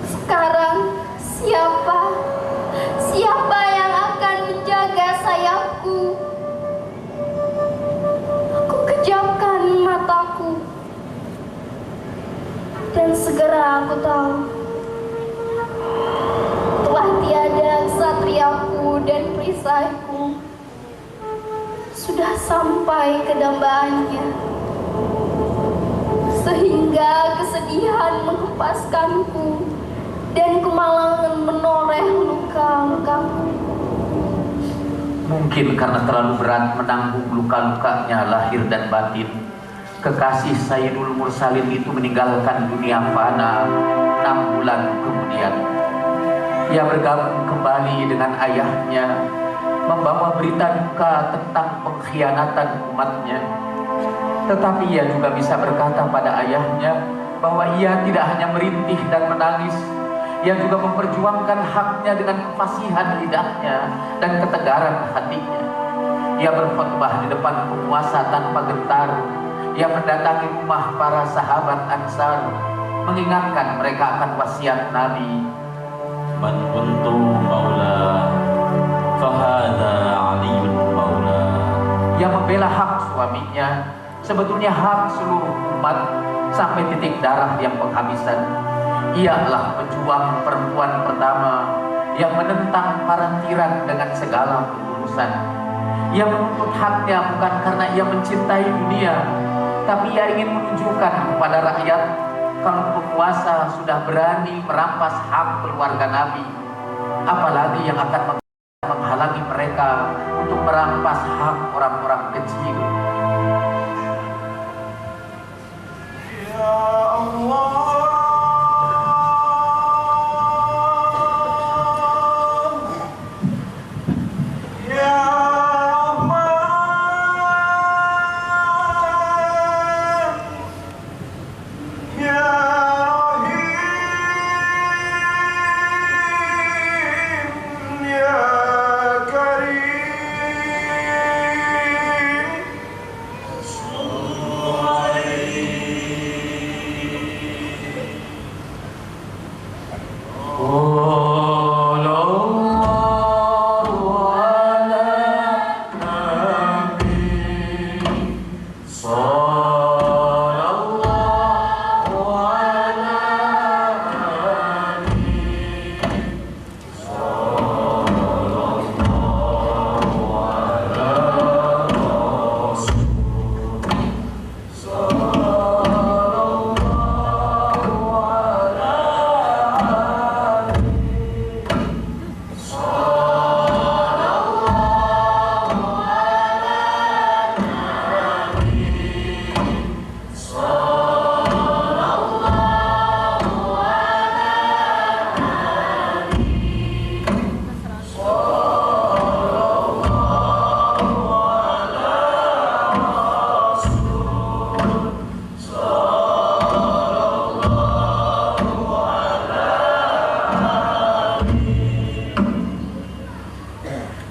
S5: Sekarang siapa yang akan menjaga sayapku? Aku kejamkan mataku, dan segera aku tahu telah tiada kesatriaku dan perisaiku sudah sampai ke dambaannya, sehingga kesedihan menghempaskanku dan kemalangan menoreh luka-lukaku.
S1: Mungkin karena terlalu berat menanggung luka-lukanya lahir dan batin, kekasih Sayyidul Mursalin itu meninggalkan dunia fana 6 bulan kemudian. Ia bergabung kembali dengan ayahnya, membawa berita duka tentang pengkhianatan umatnya. Tetapi ia juga bisa berkata pada ayahnya bahwa ia tidak hanya merintih dan menangis, ia juga memperjuangkan haknya dengan kefasihan lidahnya dan ketegaran hatinya. Ia berkhutbah di depan penguasa tanpa gentar. Ia mendatangi rumah para sahabat Ansar, mengingatkan mereka akan wasiat Nabi.
S2: Man kuntu maula fahadha aliyun maula.
S1: Ia membela hak suaminya, sebetulnya hak seluruh umat sampai titik darah yang penghabisan. Ialah pejuang perempuan pertama yang menentang para tiran dengan segala ketulusan. Ia menuntut haknya bukan karena ia mencintai dunia, tapi ia ingin menunjukkan kepada rakyat kalau penguasa sudah berani merampas hak keluarga Nabi, apalagi yang akan menghalangi mereka untuk merampas hak orang-orang kecil.
S4: Ya Allah, Ya Rahman, Ya Rahim, Ya Karim.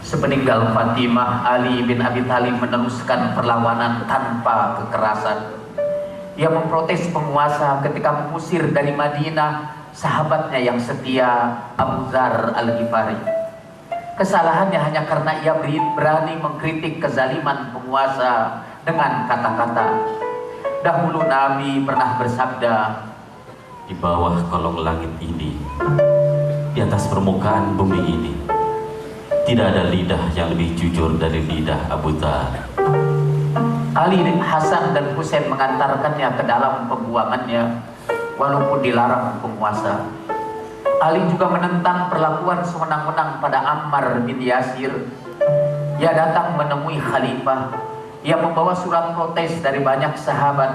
S1: Sepeninggal Fatimah, Ali bin Abi Thalib meneruskan perlawanan tanpa kekerasan. Ia memprotes penguasa ketika mengusir dari Madinah sahabatnya yang setia, Abu Dzar Al-Ghifari. Kesalahannya hanya karena ia berani mengkritik kezaliman penguasa dengan kata-kata. Dahulu Nabi pernah bersabda,
S2: di bawah kolong langit ini, di atas permukaan bumi ini, tidak ada lidah yang lebih jujur dari lidah Abu Dzar.
S1: Ali, Hasan dan Husain mengantarkannya ke dalam pembuangannya walaupun dilarang penguasa. Ali juga menentang perlakuan sewenang-wenang pada Ammar bin Yasir. Ia datang menemui khalifah. Ia membawa surat protes dari banyak sahabat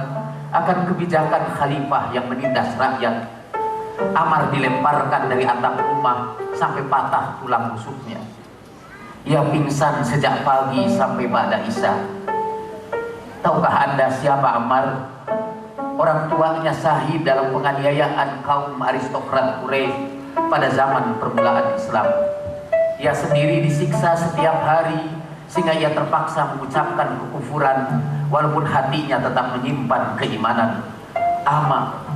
S1: akan kebijakan khalifah yang menindas rakyat. Ammar dilemparkan dari atap rumah sampai patah tulang rusuknya. Ia pingsan sejak pagi sampai pada Isya. Tahukah Anda siapa Ammar? Orang tuanya syahid dalam penganiayaan kaum aristokrat Quraisy pada zaman permulaan Islam. Ia sendiri disiksa setiap hari sehingga ia terpaksa mengucapkan kekufuran walaupun hatinya tetap menyimpan keimanan. Ammar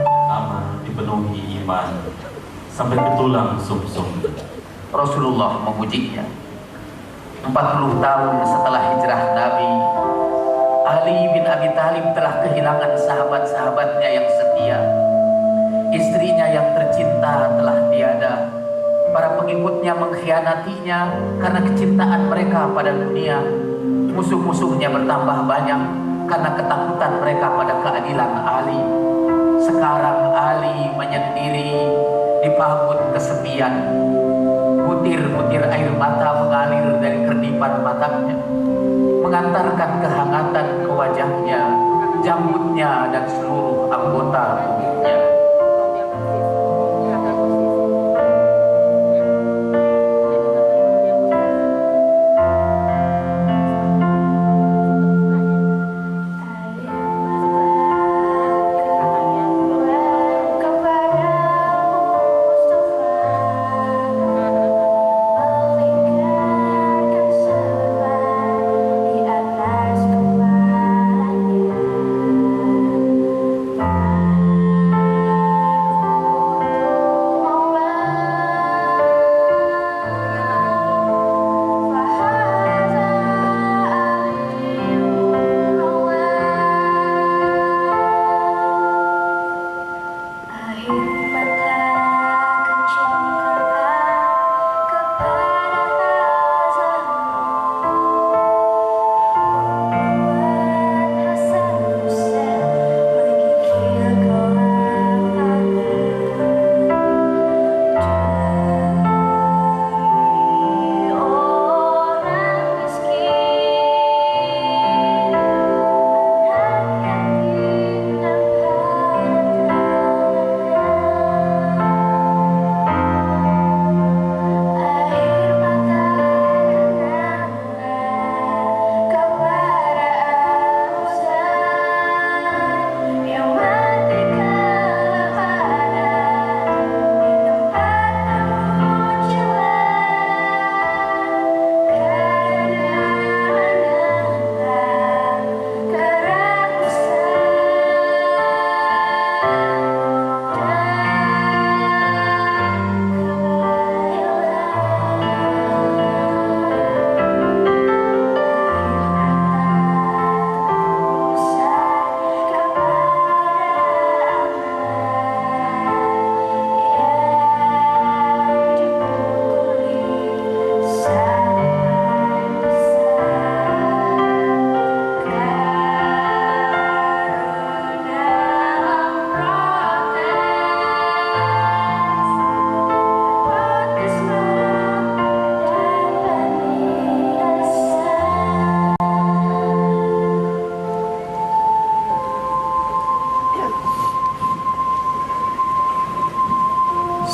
S2: dipenuhi iman sampai ke tulang sumsum.
S1: Rasulullah memujinya. 40 tahun setelah hijrah Nabi, Ali bin Abi Thalib telah kehilangan sahabat-sahabatnya yang setia. Istrinya yang tercinta telah tiada. Para pengikutnya mengkhianatinya karena kecintaan mereka pada dunia. Musuh-musuhnya bertambah banyak karena ketakutan mereka pada keadilan Ali. Sekarang Ali menyendiri di pagut kesepian. Butir-butir air mata mengalir dari kerdipan matanya, mengantarkan kehangatan ke wajahnya, jambutnya, dan seluruh anggota tubuhnya.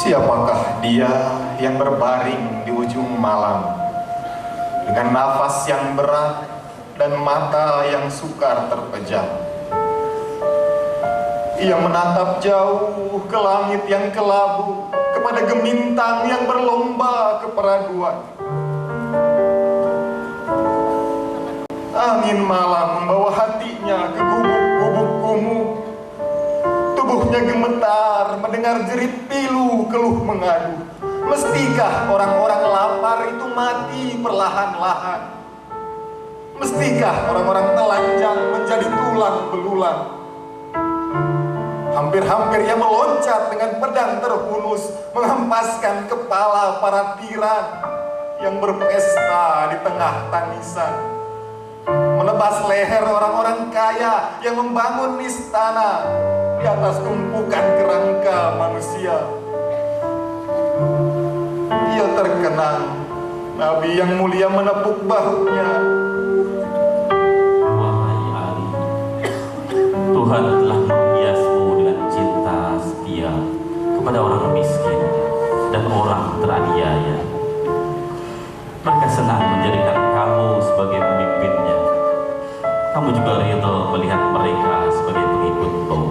S4: Siapakah dia yang berbaring di ujung malam dengan nafas yang berat dan mata yang sukar terpejam? Ia menatap jauh ke langit yang kelabu, kepada gemintang yang berlomba keperaduan. Angin malam membawa hatinya ke gubuk-gubuk kumuh. Tubuh tubuhnya gemetar mendengar jerit pilu keluh mengadu. Mestikah orang-orang lapar itu mati perlahan-lahan? Mestikah orang-orang telanjang menjadi tulang belulang? Hampir-hampir ia meloncat dengan pedang terhunus, menghempaskan kepala para tiran yang berpesta di tengah tangisan, menebas leher orang-orang kaya yang membangun istana di atas tumpukan kerangka manusia. Ia terkenang, Nabi yang mulia menepuk bahunya.
S2: Wahai Ali, Tuhan telah menghiasmu dengan cinta setia kepada orang miskin dan orang teraniaya. Mereka senang menjadikan kamu sebagai pemimpinnya. Kamu juga ridho melihat mereka sebagai pengikutmu.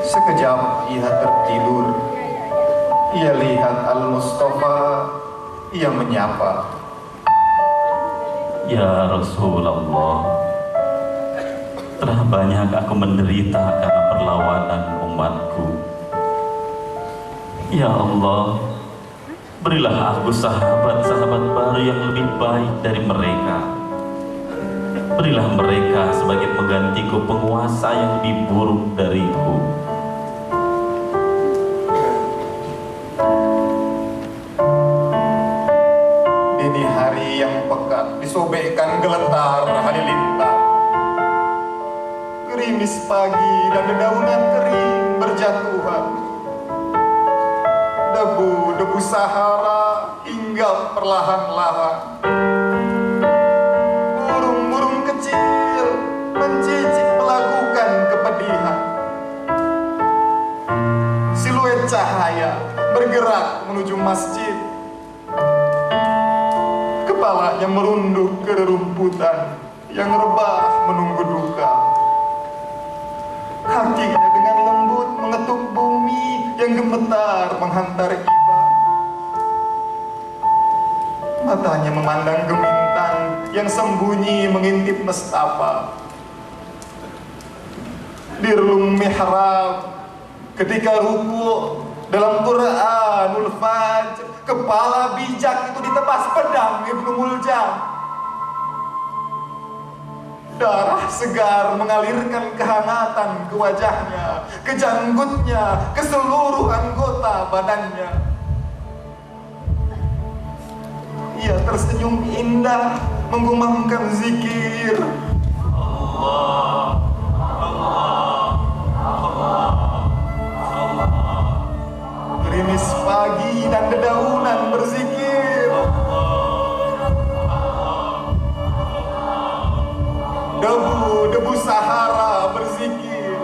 S4: Sekejap ia tertidur. Ia lihat Al-Mustafa. Ia menyapa.
S2: Ya Rasulullah, Telah banyak aku menderita karena perlawanan umatku. Ya Allah, berilah aku sahabat-sahabat baru yang lebih baik dari mereka. Berilah mereka sebagai penggantiku penguasa yang lebih buruk dariku.
S4: Dini hari yang pekat disobekkan geletar halilintar. Gerimis pagi dan dedaunan kering berjatuhan. Debu-debu Sahara hinggap perlahan-lahan. Burung-burung kecil mencicik melakukan kepedihan. Siluet cahaya bergerak menuju masjid. Kepalanya merunduk ke rerumputan yang rebah menunggu duka. Kakinya dengan lembut mengetuk bumi yang gemetar menghantar iba. Matanya memandang gemintang yang sembunyi mengintip nestapa. Di relung mihrab ketika ruku dalam Quranul Fajr, kepala bijak itu ditebas pedang Ibnu Muljam. Darah segar mengalirkan kehangatan ke wajahnya, ke janggutnya, ke seluruh anggota badannya. Ia tersenyum indah menggumamkan zikir. Allah, Allah, Allah, Allah. Gerimis pagi dan dedaunan berzikir. Debu-debu Sahara berzikir.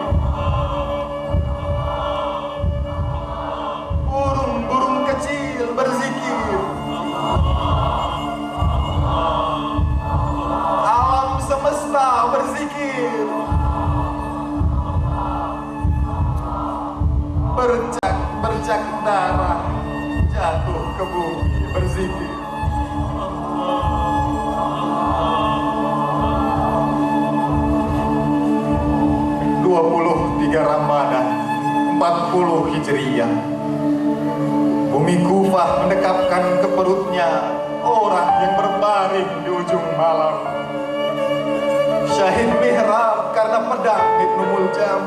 S4: Burung-burung kecil berzikir. Alam semesta berzikir. Bercak-bercak darah jatuh ke bumi berzikir. 23 Ramadan 40 Hijriyah. Bumi Kufah mendekapkan ke perutnya orang yang berbaring di ujung malam. Syahid mihrab karena pedang Ibnu Muljam.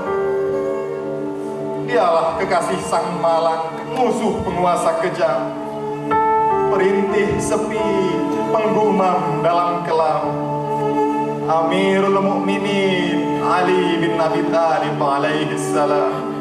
S4: Dialah kekasih sang malang, musuh penguasa kejam. Perintih sepi, penggumam dalam kelam. Amirul Mukminin Ali bin Abi Thalib alaihi salam.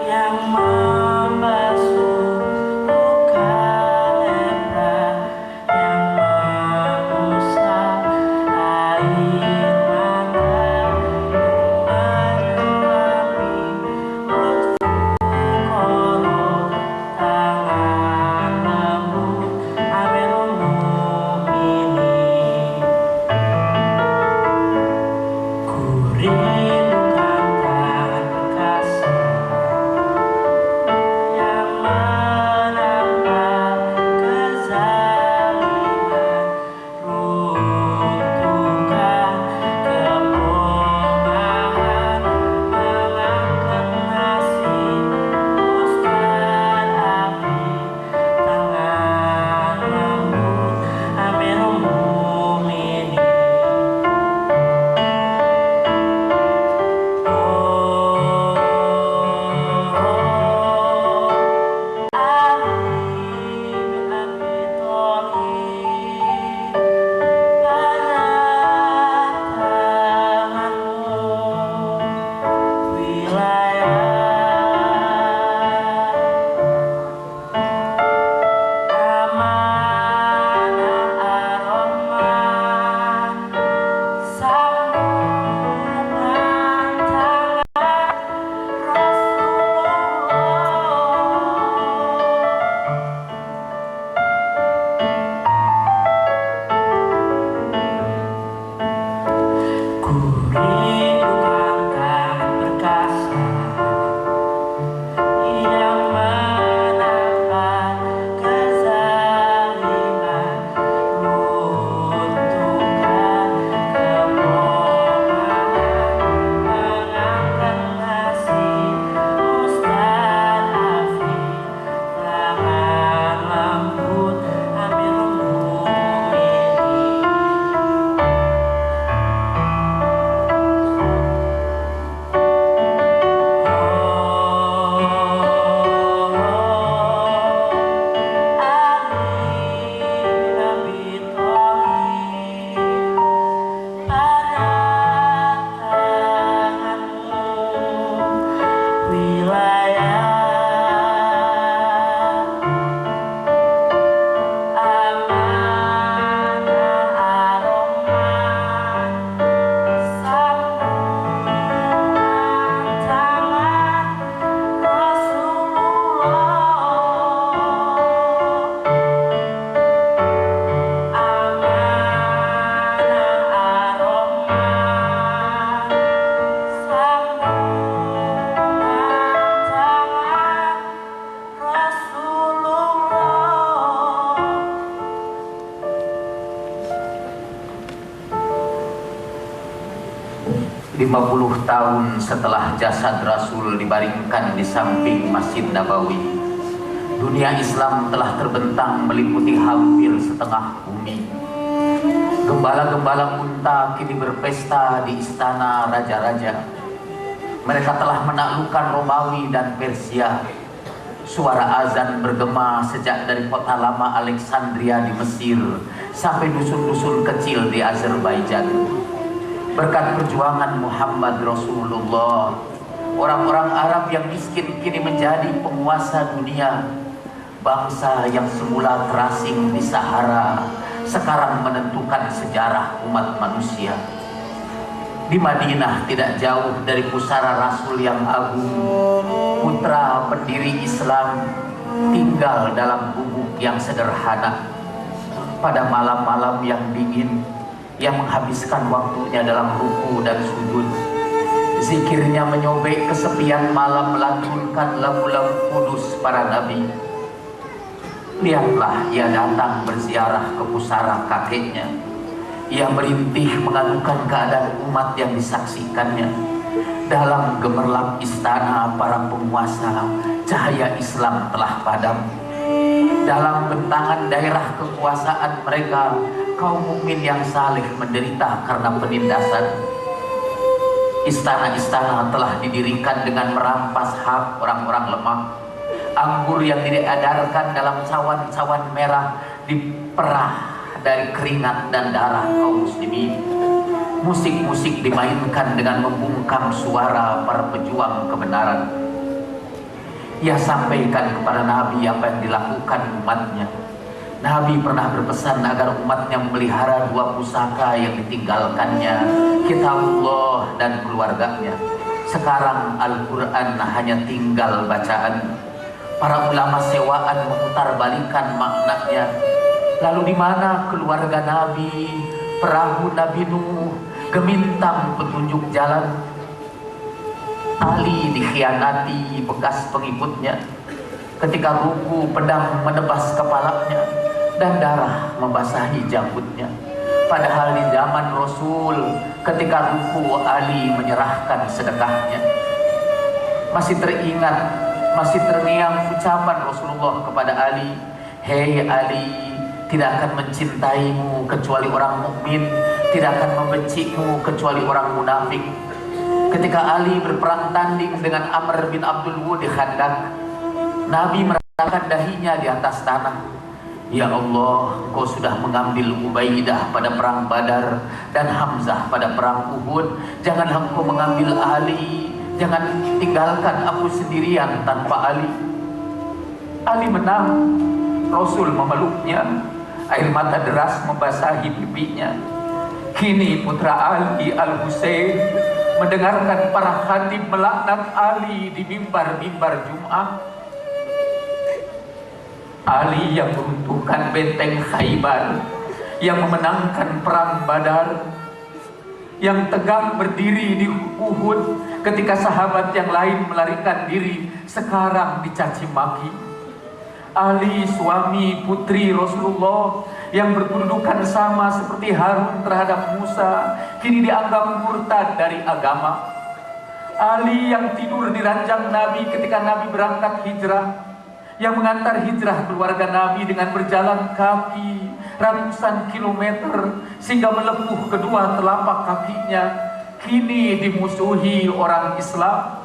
S6: Yang membasuh luka
S1: 50 tahun setelah jasad Rasul dibaringkan di samping Masjid Nabawi, dunia Islam telah terbentang meliputi hampir setengah bumi. Gembala-gembala unta kini berpesta di istana raja-raja. Mereka telah menaklukkan Romawi dan Persia. Suara azan bergema sejak dari kota lama Alexandria di Mesir sampai dusun-dusun kecil di Azerbaijan. Berkat perjuangan Muhammad Rasulullah, orang-orang Arab yang miskin kini menjadi penguasa dunia. Bangsa yang semula terasing di Sahara sekarang menentukan sejarah umat manusia. Di Madinah, tidak jauh dari pusara Rasul yang agung, putra pendiri Islam tinggal dalam gubuk yang sederhana. Pada malam-malam yang dingin, ia menghabiskan waktunya dalam ruku dan sujud. Zikirnya menyobek kesepian malam, melantunkan lagu-lagu kudus para nabi. Lihatlah, ia datang berziarah ke pusara kakeknya. Ia merintih mengadukan keadaan umat yang disaksikannya. Dalam gemerlap istana para penguasa, cahaya Islam telah padam. Dalam bentangan daerah kekuasaan mereka, kaum mukmin yang saleh menderita karena penindasan. Istana-istana telah didirikan dengan merampas hak orang-orang lemah. Anggur yang diedarkan dalam cawan-cawan merah diperah dari keringat dan darah kaum muslimin. Musik-musik dimainkan dengan membungkam suara para pejuang kebenaran. Ia sampaikan kepada Nabi apa yang dilakukan umatnya. Nabi pernah berpesan agar umatnya memelihara 2 pusaka yang ditinggalkannya, Kitabullah dan keluarganya. Sekarang Al-Quran hanya tinggal bacaan. Para ulama sewaan memutarbalikan maknanya. Lalu di mana keluarga Nabi, perahu Nabi Nuh, gemintang petunjuk jalan? Ali dikhianati bekas pengikutnya ketika ruku pedang menebas kepalanya dan darah membasahi janggutnya. Padahal di zaman Rasul, ketika ruku Ali menyerahkan sedekahnya. Masih terngiang ucapan Rasulullah kepada Ali, "Hei Ali, tidak akan mencintaimu kecuali orang mukmin, tidak akan membencimu kecuali orang munafik." Ketika Ali berperang tanding dengan Amr bin Abdul Wud di Khandaq, Nabi merasakan dahinya di atas tanah. "Ya Allah, Engkau sudah mengambil Ubaidah pada perang Badar dan Hamzah pada perang Uhud. Janganlah Engkau mengambil Ali, jangan tinggalkan aku sendirian tanpa Ali." Ali menang. Rasul memeluknya. Air mata deras membasahi pipinya. Kini putra Ali, Al-Husain, mendengarkan para khatib melaknat Ali di mimbar-mimbar Jum'ah. Ali yang meruntuhkan benteng Khaybar, yang memenangkan perang Badar, yang tegak berdiri di Uhud ketika sahabat yang lain melarikan diri, sekarang dicaci maki. Ali, suami putri Rasulullah, yang berkedudukan sama seperti Harun terhadap Musa, kini dianggap murtad dari agama. Ali yang tidur di ranjang Nabi ketika Nabi berangkat hijrah, yang mengantar hijrah keluarga Nabi dengan berjalan kaki ratusan kilometer sehingga melepuh kedua telapak kakinya, kini dimusuhi orang Islam.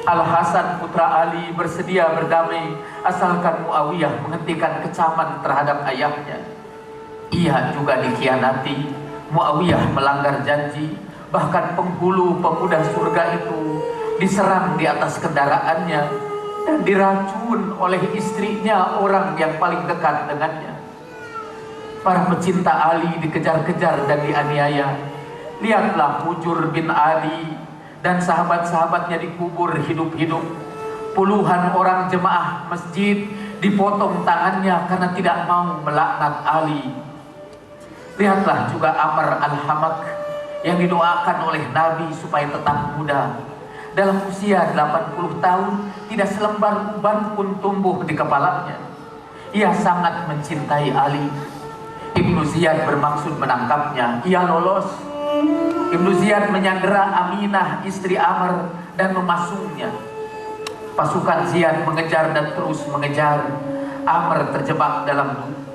S1: Al-Hasan putra Ali bersedia berdamai asalkan Muawiyah menghentikan kecaman terhadap ayahnya. Ia juga dikhianati. Muawiyah melanggar janji. Bahkan penghulu pemuda surga itu diserang di atas kendaraannya dan diracun oleh istrinya, orang yang paling dekat dengannya. Para pecinta Ali dikejar-kejar dan dianiaya. Lihatlah Hujur bin Ali dan sahabat-sahabatnya dikubur hidup-hidup. Puluhan orang jemaah masjid dipotong tangannya karena tidak mau melaknat Ali. Lihatlah juga Amr al-Hamak yang didoakan oleh Nabi supaya tetap muda. Dalam usia 80 tahun, tidak selembar uban pun tumbuh di kepalanya. Ia sangat mencintai Ali. Ibnu Ziyad bermaksud menangkapnya. Ia lolos. Ibnu Ziyad menyandera Aminah istri Amr dan memasungnya. Pasukan Ziyad mengejar dan terus mengejar. Amr terjebak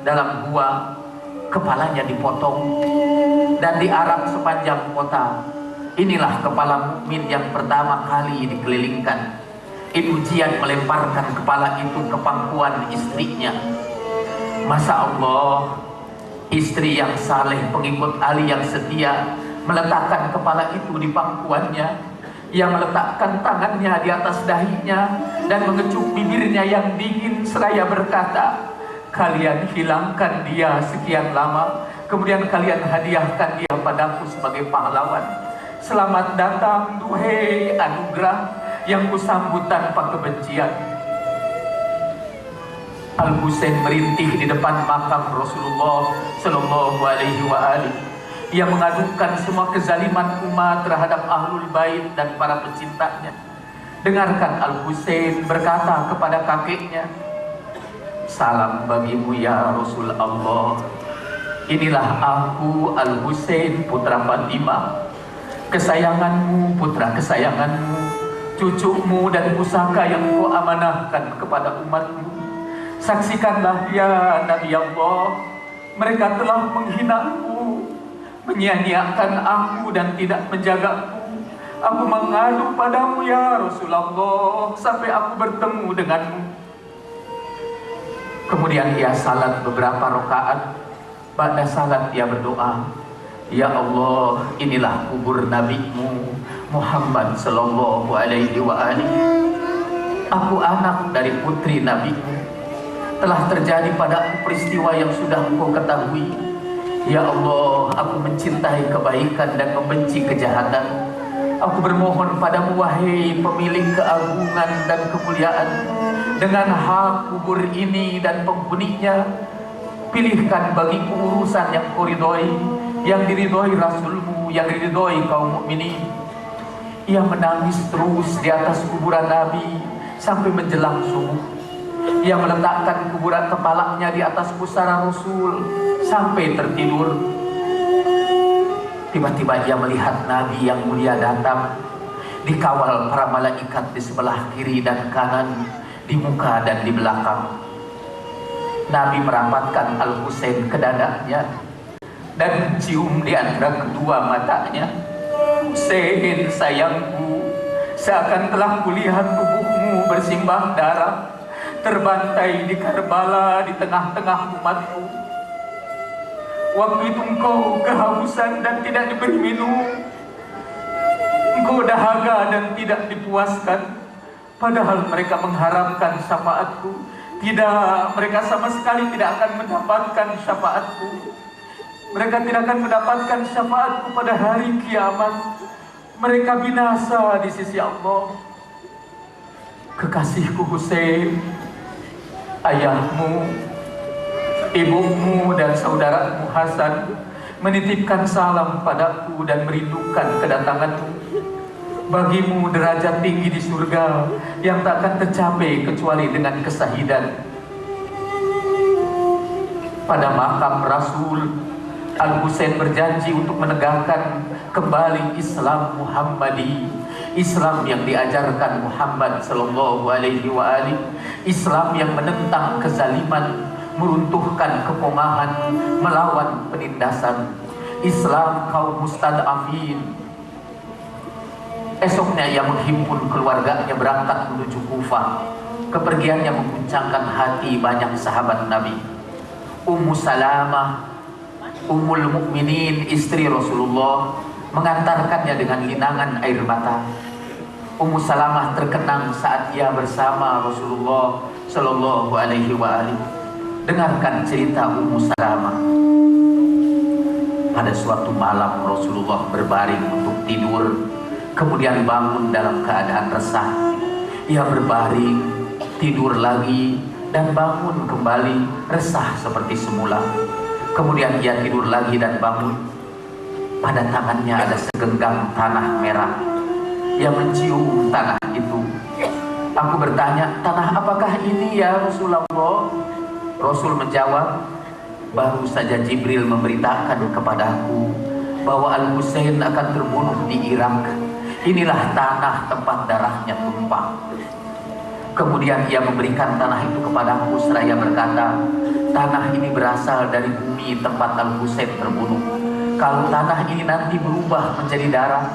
S1: dalam gua, kepalanya dipotong dan diarak sepanjang kota. Inilah kepala mukmin yang pertama kali dikelilingkan. Ibnu Ziyad melemparkan kepala itu ke pangkuan istrinya. Masya Allah, istri yang saleh, pengikut Ali yang setia, meletakkan kepala itu di pangkuannya. Ia meletakkan tangannya di atas dahinya dan mengecup bibirnya yang dingin seraya berkata, "Kalian hilangkan dia sekian lama, kemudian kalian hadiahkan dia padaku sebagai pahlawan. Selamat datang, duhai anugerah yang kusambut tanpa kebencian." Al-Husain merintih di depan makam Rasulullah Sallallahu Alaihi Wasallam. Ia mengadukan semua kezaliman umat terhadap Ahlul Bait dan para pecintanya. Dengarkan Al-Husain berkata kepada kakeknya, "Salam bagimu ya Rasul Allah. Inilah aku Al-Husain putra Fatimah, kesayanganmu, putra kesayanganmu, cucumu dan pusaka yang kau amanahkan kepada umatmu. Saksikanlah ya Nabi Allah, mereka telah menghinaku, menyia-nyiakan aku dan tidak menjagaku. Aku mengadu padamu ya Rasulullah sampai aku bertemu denganmu." Kemudian ia salat beberapa rakaat. Pada salat ia berdoa, "Ya Allah, inilah kubur nabimu Muhammad Sallallahu Alaihi Wasallam. Aku anak dari putri nabimu. Telah terjadi padaku peristiwa yang sudah engkau ketahui. Ya Allah, aku mencintai kebaikan dan membenci kejahatan. Aku bermohon padamu wahai pemilik keagungan dan kemuliaan, dengan hak kubur ini dan penghuninya, pilihkan bagiku urusan yang kau ridhoi, yang diridhoi Rasulmu, yang diridhoi kaum mukminin." Ia menangis terus di atas kuburan Nabi sampai menjelang subuh. Ia meletakkan kuburan kepalanya di atas pusara Rasul sampai tertidur. Tiba-tiba ia melihat Nabi yang mulia datang, dikawal para malaikat di sebelah kiri dan kanan, di muka dan di belakang. Nabi merapatkan Al-Husain ke dadanya dan mencium di antara kedua matanya. "Husain sayangku, seakan telah kulihat tubuhmu bersimbah darah, terbantai di Karbala di tengah-tengah umatku. Waktu itu engkau kehausan dan tidak diberi minum. Engkau dahaga dan tidak dipuaskan. Padahal mereka mengharapkan syafaatku. Tidak, mereka sama sekali tidak akan mendapatkan syafaatku. Mereka tidak akan mendapatkan syafaatku pada hari kiamat. Mereka binasa di sisi Allah. Kekasihku Husain, ayahmu, ibumu dan saudaramu Hasan menitipkan salam padaku dan merindukan kedatanganmu. Bagimu derajat tinggi di surga yang tak akan tercapai kecuali dengan kesahidan." Pada makam Rasul, Al-Husain berjanji untuk menegakkan kembali Islam Muhammadi, Islam yang diajarkan Muhammad Sallallahu Alaihi Wasallam, Islam yang menentang kezaliman, meruntuhkan kepomahan, melawan penindasan, Islam kaum mustad'afin. Esoknya ia menghimpun keluarganya berangkat menuju Kufah. Kepergiannya mengguncangkan hati banyak sahabat Nabi. Ummu Salamah, Ummul Mukminin, istri Rasulullah, mengantarkannya dengan linangan air mata. Ummu Salamah terkenang saat ia bersama Rasulullah Sallallahu Alaihi Wasallam. Dengarkan cerita Ummu Salamah. Pada suatu malam Rasulullah berbaring untuk tidur, kemudian bangun dalam keadaan resah. Ia berbaring, tidur lagi, dan bangun kembali resah seperti semula. Kemudian ia tidur lagi dan bangun. Pada tangannya ada segenggam tanah merah. Ia mencium tanah itu. Aku bertanya, "Tanah apakah ini ya Rasulullah?" Rasul menjawab, "Baru saja Jibril memberitakan kepadaku bahwa Al-Husain akan terbunuh di Irak. Inilah tanah tempat darahnya tumpah. Kemudian ia memberikan tanah itu kepadaku seraya berkata, tanah ini berasal dari bumi tempat Al-Husain terbunuh. Kalau tanah ini nanti berubah menjadi darah,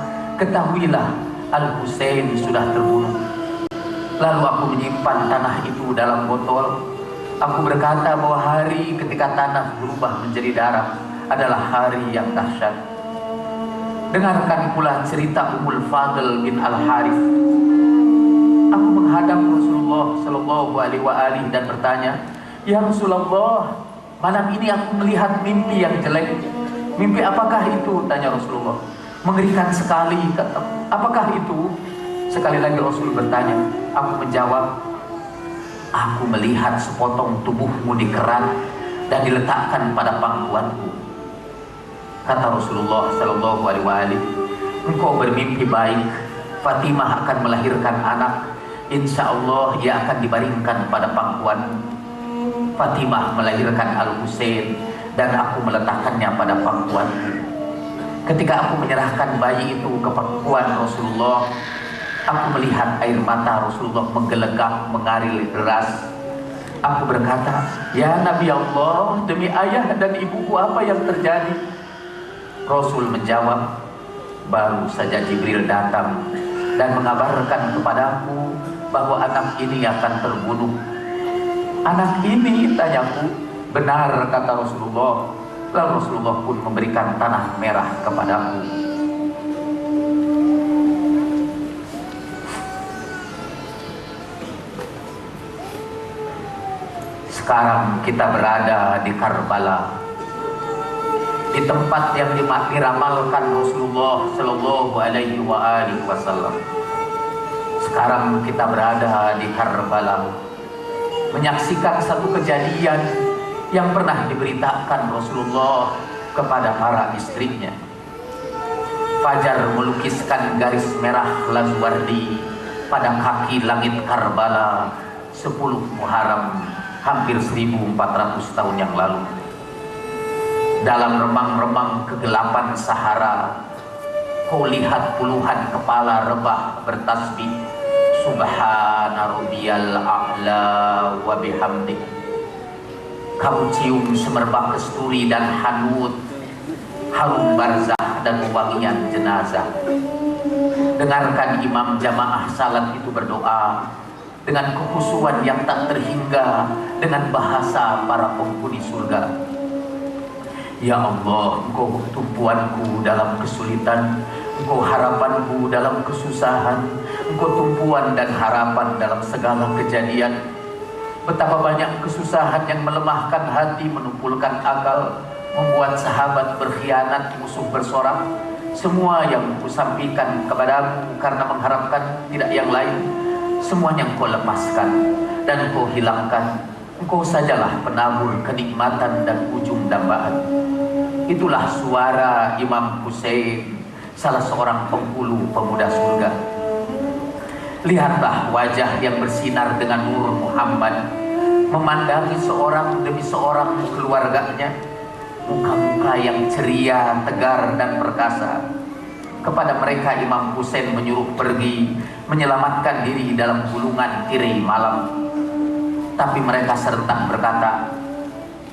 S1: ketahuilah Al-Husain sudah terbunuh. Lalu aku menyimpan tanah itu dalam botol. Aku berkata bahwa hari ketika tanah berubah menjadi darah adalah hari yang dahsyat. Dengarkan pula cerita Ummul Fadl bin Al-Harith. Aku menghadap Rasulullah Shallallahu Alaihi Wasallam dan bertanya, ya Rasulullah, malam ini aku melihat mimpi yang jelek. Mimpi apakah itu? Tanya Rasulullah. Mengerikan sekali. Apakah itu? Sekali lagi Rasul bertanya. Aku menjawab, aku melihat sepotong tubuhmu dikerat dan diletakkan pada pangkuanku. Kata Rasulullah Shallallahu Alaihi Wasallam, engkau bermimpi baik. Fatimah akan melahirkan anak. Insya Allah ia akan dibaringkan pada pangkuan. Fatimah melahirkan Al-Husain dan aku meletakkannya pada pangkuanku. Ketika aku menyerahkan bayi itu ke pangkuan Rasulullah, aku melihat air mata Rasulullah menggelegak mengalir deras. Aku berkata, ya Nabi Allah, demi ayah dan ibuku apa yang terjadi? Rasul menjawab, baru saja Jibril datang dan mengabarkan kepadaku bahwa anak ini akan terbunuh. Anak ini, tanyaku. Benar, kata Rasulullah. Lalu Rasulullah pun memberikan tanah merah kepadaku. Sekarang kita berada di Karbala, di tempat yang diramalkan Rasulullah Shallallahu Alaihi Wasallam. Sekarang kita berada di Karbala, menyaksikan satu kejadian yang pernah diberitakan Rasulullah kepada para istrinya. Fajar melukiskan garis merah lazuardi pada kaki langit Karbala 10 Muharram hampir 1400 tahun yang lalu. Dalam remang-remang kegelapan Sahara, kau lihat puluhan kepala rebah bertasbih, Subhana Rabbiyal A'la wa bihamdi. Kamu cium semerbak kesturi dan hanut, harum barzah dan wangian jenazah. Dengarkan imam jamaah salat itu berdoa dengan kekhusyuan yang tak terhingga dengan bahasa para penghuni surga. Ya Allah, Engkau tumpuanku dalam kesulitan, Engkau harapanku dalam kesusahan, Engkau tumpuan dan harapan dalam segala kejadian. Betapa banyak kesusahan yang melemahkan hati, menumpulkan akal, membuat sahabat berkhianat, musuh bersorak. Semua yang kusampaikan kepadamu karena mengharapkan tidak yang lain, semuanya Engkau lepaskan dan Engkau hilangkan. Engkau sajalah penabur kenikmatan dan ujung dambaan. Itulah suara Imam Husain, salah seorang penghulu pemuda surga. Lihatlah wajah yang bersinar dengan nur Muhammad, memandangi seorang demi seorang keluarganya, muka-muka yang ceria, tegar dan perkasa. Kepada mereka Imam Husain menyuruh pergi menyelamatkan diri dalam gulungan tirai malam. Tapi mereka serentak berkata,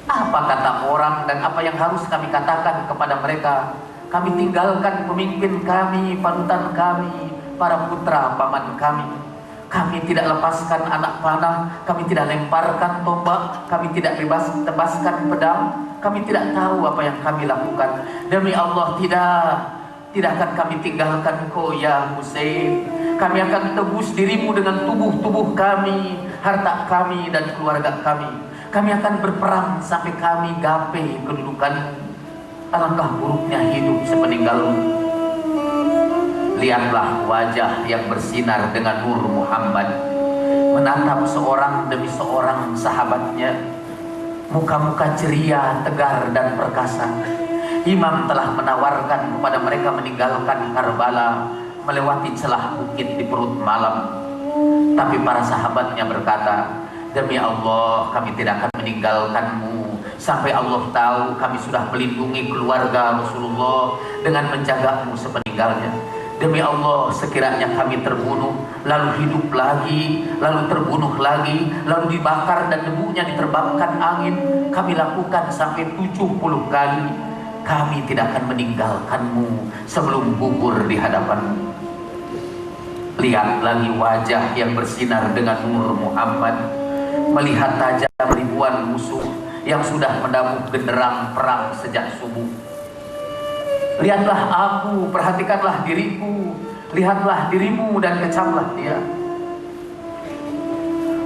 S1: apa kata orang dan apa yang harus kami katakan kepada mereka? Kami tinggalkan pemimpin kami, panutan kami, para putra paman kami. Kami tidak lepaskan anak panah, kami tidak lemparkan tombak, kami tidak tebaskan pedang. Kami tidak tahu apa yang kami lakukan. Demi Allah, tidak akan kami tinggalkan kau ya Husain. Kami akan tebus dirimu dengan tubuh-tubuh kami, harta kami dan keluarga kami. Kami akan berperang sampai kami gapai kedudukanmu. Alangkah buruknya hidup sepeninggalmu. Lihatlah wajah yang bersinar dengan nur Muhammad, menatap seorang demi seorang sahabatnya. Muka-muka ceria, tegar dan perkasa. Imam telah menawarkan kepada mereka meninggalkan Karbala, melewati celah bukit di perut malam. Tapi para sahabatnya berkata, demi Allah kami tidak akan meninggalkanmu Sampai Allah tahu kami sudah melindungi keluarga Rasulullah dengan menjagamu sepeninggalnya. Demi Allah, sekiranya kami terbunuh, lalu hidup lagi, lalu terbunuh lagi, lalu dibakar dan debunya diterbangkan angin, kami lakukan sampai 70 kali, kami tidak akan meninggalkanmu sebelum gugur di hadapanmu. Lihat lagi wajah yang bersinar dengan nur Muhammad, melihat tajam ribuan musuh yang sudah mendabuh genderang perang sejak subuh. Lihatlah aku, perhatikanlah diriku, lihatlah dirimu dan kecamlah dia.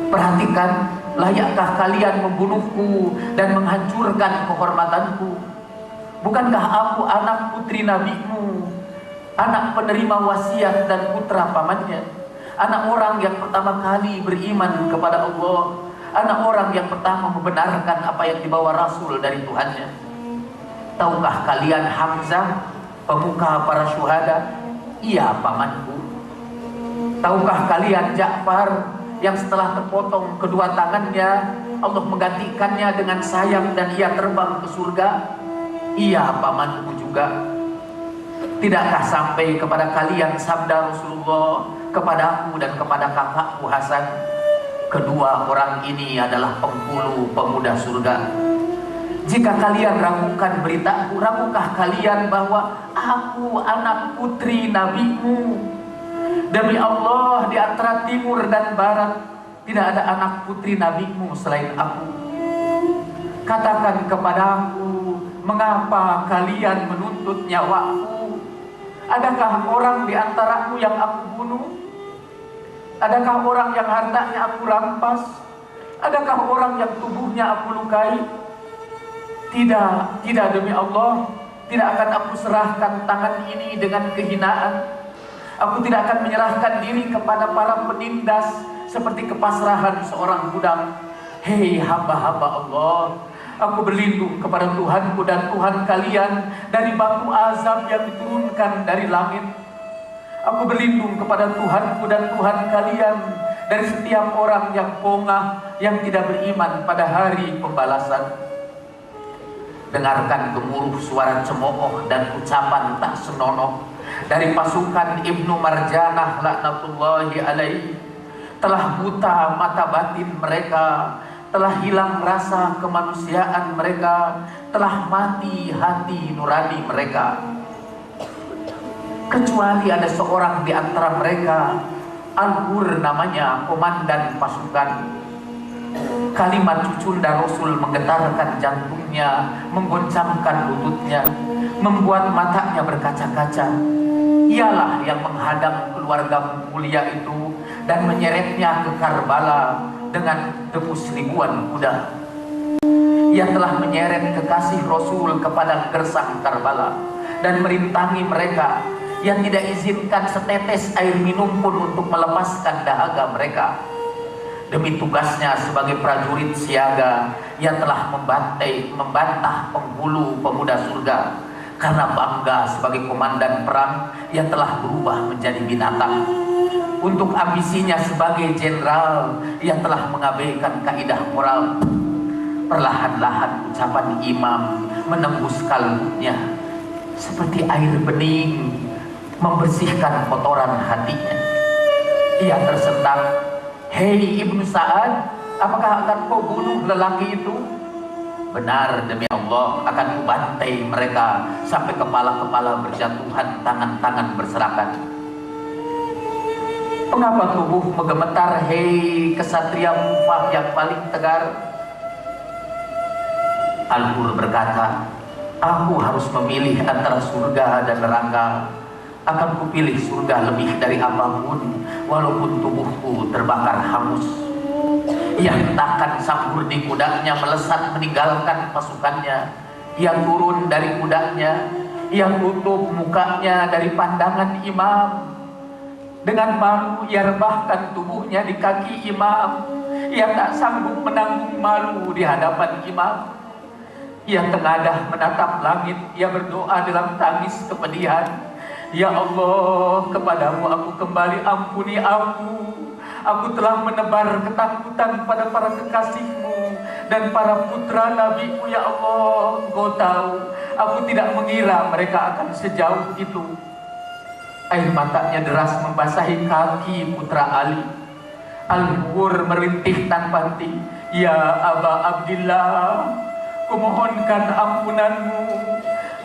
S1: Perhatikan, layakkah kalian membunuhku dan menghancurkan kehormatanku? Bukankah aku anak putri nabimu, anak penerima wasiat dan putra pamannya, anak orang yang pertama kali beriman kepada Allah, anak orang yang pertama membenarkan apa yang dibawa Rasul dari Tuhannya. Tahukah kalian Hamzah, pemuka para syuhada? Ia pamanku. Tahukah kalian Ja'far yang setelah terpotong kedua tangannya, Allah menggantikannya dengan sayap dan ia terbang ke surga? Ia pamanku juga. Tidakkah sampai kepada kalian sabda Rasulullah kepadaku dan kepada kakakku Hasan? Kedua orang ini adalah penghulu pemuda surga. Jika kalian ragukan beritaku, ragukah kalian bahwa aku anak putri nabimu? Demi Allah, di antara timur dan barat tidak ada anak putri nabimu selain aku. Katakan kepadaku, mengapa kalian menuntut nyawaku? Adakah orang di antaramu yang aku bunuh? Adakah orang yang hartanya aku rampas? Adakah orang yang tubuhnya aku lukai? Tidak, tidak, demi Allah, tidak akan aku serahkan tangan ini dengan kehinaan. Aku tidak akan menyerahkan diri kepada para penindas seperti kepasrahan seorang budak. Hei hamba-hamba Allah, aku berlindung kepada Tuhanku dan Tuhan kalian dari batu azab yang diturunkan dari langit. Aku berlindung kepada Tuhanku dan Tuhan kalian dari setiap orang yang pongah, yang tidak beriman pada hari pembalasan. Dengarkan gemuruh suara cemooh dan ucapan tak senonoh dari pasukan Ibnu Marjanah laknatullahi alaihi. Telah buta mata batin mereka, telah hilang rasa kemanusiaan mereka, telah mati hati nurani mereka. Kecuali ada seorang di antara mereka, Al-Hur namanya, komandan pasukan. Kalimat cucunda Rasul menggetarkan jantungnya, menggoncangkan lututnya, membuat matanya berkaca-kaca. Ialah yang menghadang keluarga mulia itu dan menyeretnya ke Karbala dengan tebus ribuan kuda. Ia telah menyeret kekasih Rasul ke padang gersang Karbala dan merintangi mereka yang tidak izinkan setetes air minum pun untuk melepaskan dahaga mereka. Demi tugasnya sebagai prajurit siaga, ia telah membantah penghulu pemuda surga. Karena bangga sebagai komandan perang, ia telah berubah menjadi binatang. Untuk ambisinya sebagai jenderal, ia telah mengabaikan kaidah moral. Perlahan-lahan ucapan imam menembus kalbunya seperti air bening membersihkan kotoran hatinya. Ia tersentak. Hei Ibnu Sa'ad, apakah akan kau bunuh lelaki itu? Benar, demi Allah, akan kubantai mereka sampai kepala-kepala berjatuhan, tangan-tangan berserakan. Mengapa tubuh menggemetar, hei kesatria mufah yang paling tegar? Al-Hur berkata, aku harus memilih antara surga dan neraka. Akan kupilih surga lebih dari apapun, walaupun tubuhku terbakar hangus. Ia hentakkan sang di kudanya melesat meninggalkan pasukannya. Ia turun dari kudanya, ia tutup mukanya dari pandangan imam. Dengan malu ia rebahkan tubuhnya di kaki imam. Ia tak sanggup menanggung malu di hadapan imam. Ia tengadah menatap langit, ia berdoa dalam tangis kepedihan. Ya Allah, kepadamu aku kembali, ampuni aku. Aku telah menebar ketakutan pada para kekasihmu dan para putra Nabi-Mu ya Allah. Engkau tahu, aku tidak mengira mereka akan sejauh itu. Air matanya deras membasahi kaki putra Ali. Al-Hur merintih tanpa henti. Ya Aba Abdillah, kumohonkan ampunanmu.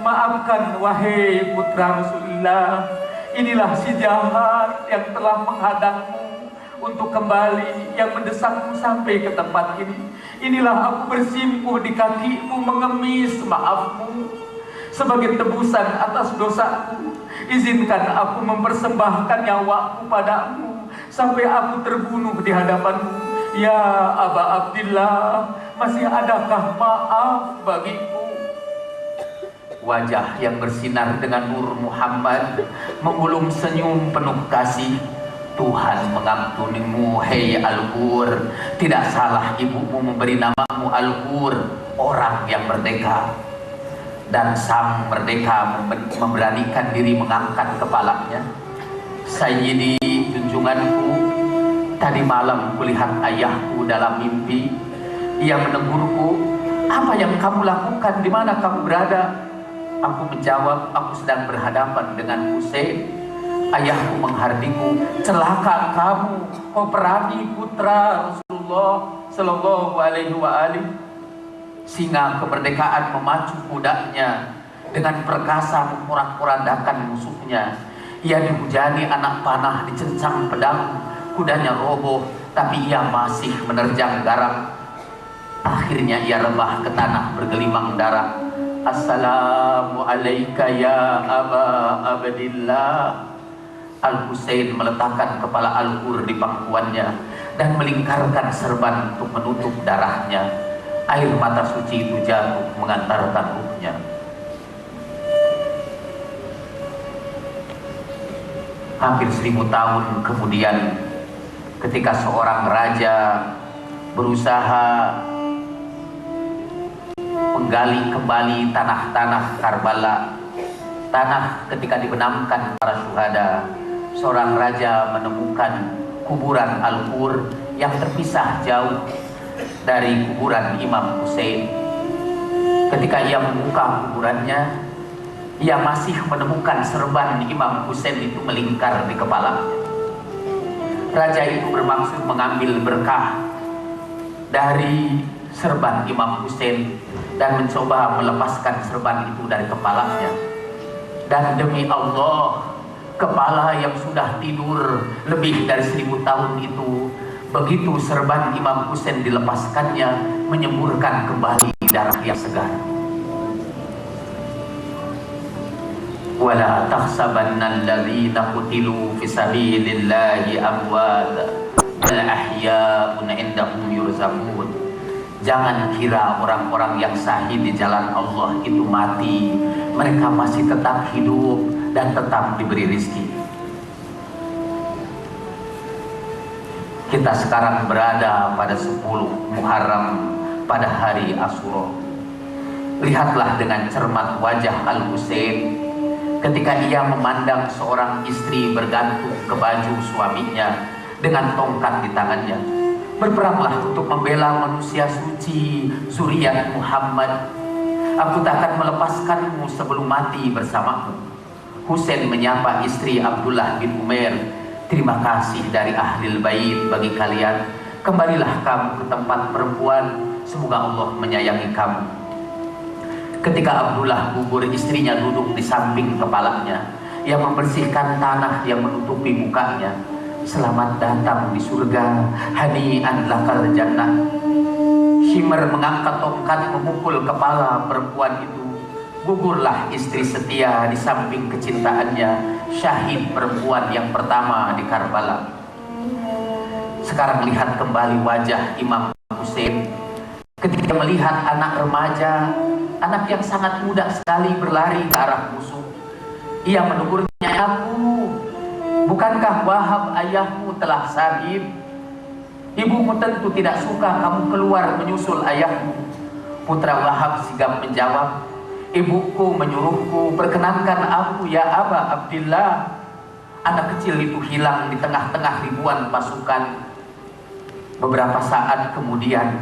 S1: Maafkan wahai putra Rasulullah. Inilah si jahat yang telah menghadangmu untuk kembali, yang mendesakmu sampai ke tempat ini. Inilah aku bersimpuh di kakimu mengemis maafmu. Sebagai tebusan atas dosaku, izinkan aku mempersembahkan nyawaku padamu sampai aku terbunuh di hadapanmu. Ya Aba Abdillah, masih adakah maaf bagiku? Wajah yang bersinar dengan nur Muhammad mengulum senyum penuh kasih. Tuhan mengampunimu, hei Al-Hur. Tidak salah ibumu memberi namamu Al-Hur, orang yang merdeka. Dan sang merdeka memberanikan diri mengangkat kepalanya. Sayyidi, junjunganku, tadi malam kulihat ayahku dalam mimpi. Ia menegurku, apa yang kamu lakukan, di mana kamu berada? Aku menjawab, aku sedang berhadapan dengan Husain. Ayahku menghardikku, celaka kamu, kau perangi putra Rasulullah Sallallahu Alaihi Wasallam. Singa kemerdekaan memacu kudanya dengan perkasa memporak-porandakan musuhnya. Ia dihujani anak panah, dicencang pedang, kudanya roboh, tapi ia masih menerjang garam. Akhirnya ia rebah ke tanah bergelimang darah. Assalamu alayka ya Aba Abdillah. Al-Husain meletakkan kepala Al-Hur di pangkuannya dan melingkarkan serban untuk menutup darahnya. Air mata suci itu jatuh mengantarkan ruhnya. Hampir 1000 tahun kemudian, ketika seorang raja berusaha menggali kembali tanah-tanah Karbala, tanah ketika dibenamkan para syuhada, seorang raja menemukan kuburan Al-Hur yang terpisah jauh dari kuburan Imam Husain. Ketika ia membuka kuburannya, ia masih menemukan serban Imam Husain itu melingkar di kepalanya. Raja itu bermaksud mengambil berkah dari serban Imam Husain dan mencoba melepaskan serban itu dari kepalanya. Dan demi Allah, kepala yang sudah tidur lebih dari 1000 tahun itu, begitu serban Imam Husain dilepaskannya, menyemburkan kembali darah yang segar. Wala tahsabanna alladhina qutilu fi sabilillahi amwat bal ahya'un 'indahum yurzaqun. Jangan kira orang-orang yang syahid di jalan Allah itu mati. Mereka masih tetap hidup dan tetap diberi rezeki. Kita sekarang berada pada 10 Muharram, pada hari Asyura. Lihatlah dengan cermat wajah Al-Husain ketika ia memandang seorang istri bergantung ke baju suaminya dengan tongkat di tangannya. Berperanglah untuk membela manusia suci, zuriat Muhammad. Aku tak akan melepaskanmu sebelum mati bersamamu. Husain menyapa istri Abdullah bin Umair. Terima kasih dari Ahlul Bait bagi kalian. Kembalilah kamu ke tempat perempuan. Semoga Allah menyayangi kamu. Ketika Abdullah gugur, istrinya duduk di samping kepalanya. Ia membersihkan tanah yang menutupi mukanya. Selamat datang di surga, hani'an lakal jannah. Shimmer mengangkat tongkat memukul kepala perempuan itu. Gugurlah istri setia di samping kecintaannya, syahid perempuan yang pertama di Karbala. Sekarang lihat kembali wajah Imam Husain ketika melihat anak remaja, anak yang sangat muda sekali berlari ke arah musuh. Ia menegurnya, "Aku, bukankah Wahab ayahmu telah syahid? Ibumu tentu tidak suka kamu keluar menyusul ayahmu." Putra Wahab sigap menjawab, "Ibuku menyuruhku, perkenankan aku ya Aba Abdillah." Anak kecil itu hilang di tengah-tengah ribuan pasukan. Beberapa saat kemudian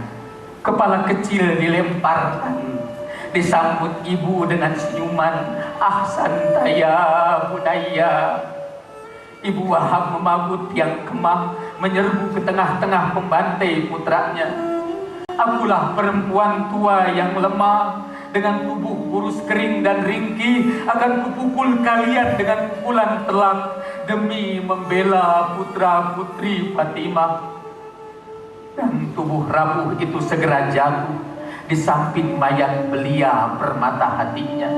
S1: Kepala kecil dilemparkan, disambut ibu dengan senyuman, "Ahsanta ya bunayya." Ibu Wahab memabut yang kemah, menyerbu ke tengah-tengah pembantai putranya. "Akulah perempuan tua yang lemah, dengan tubuh kurus kering dan ringkih, akan kupukul kalian dengan pukulan telak demi membela putra-putri Fatimah." Dan tubuh rapuh itu segera jatuh di samping mayat belia permata hatinya.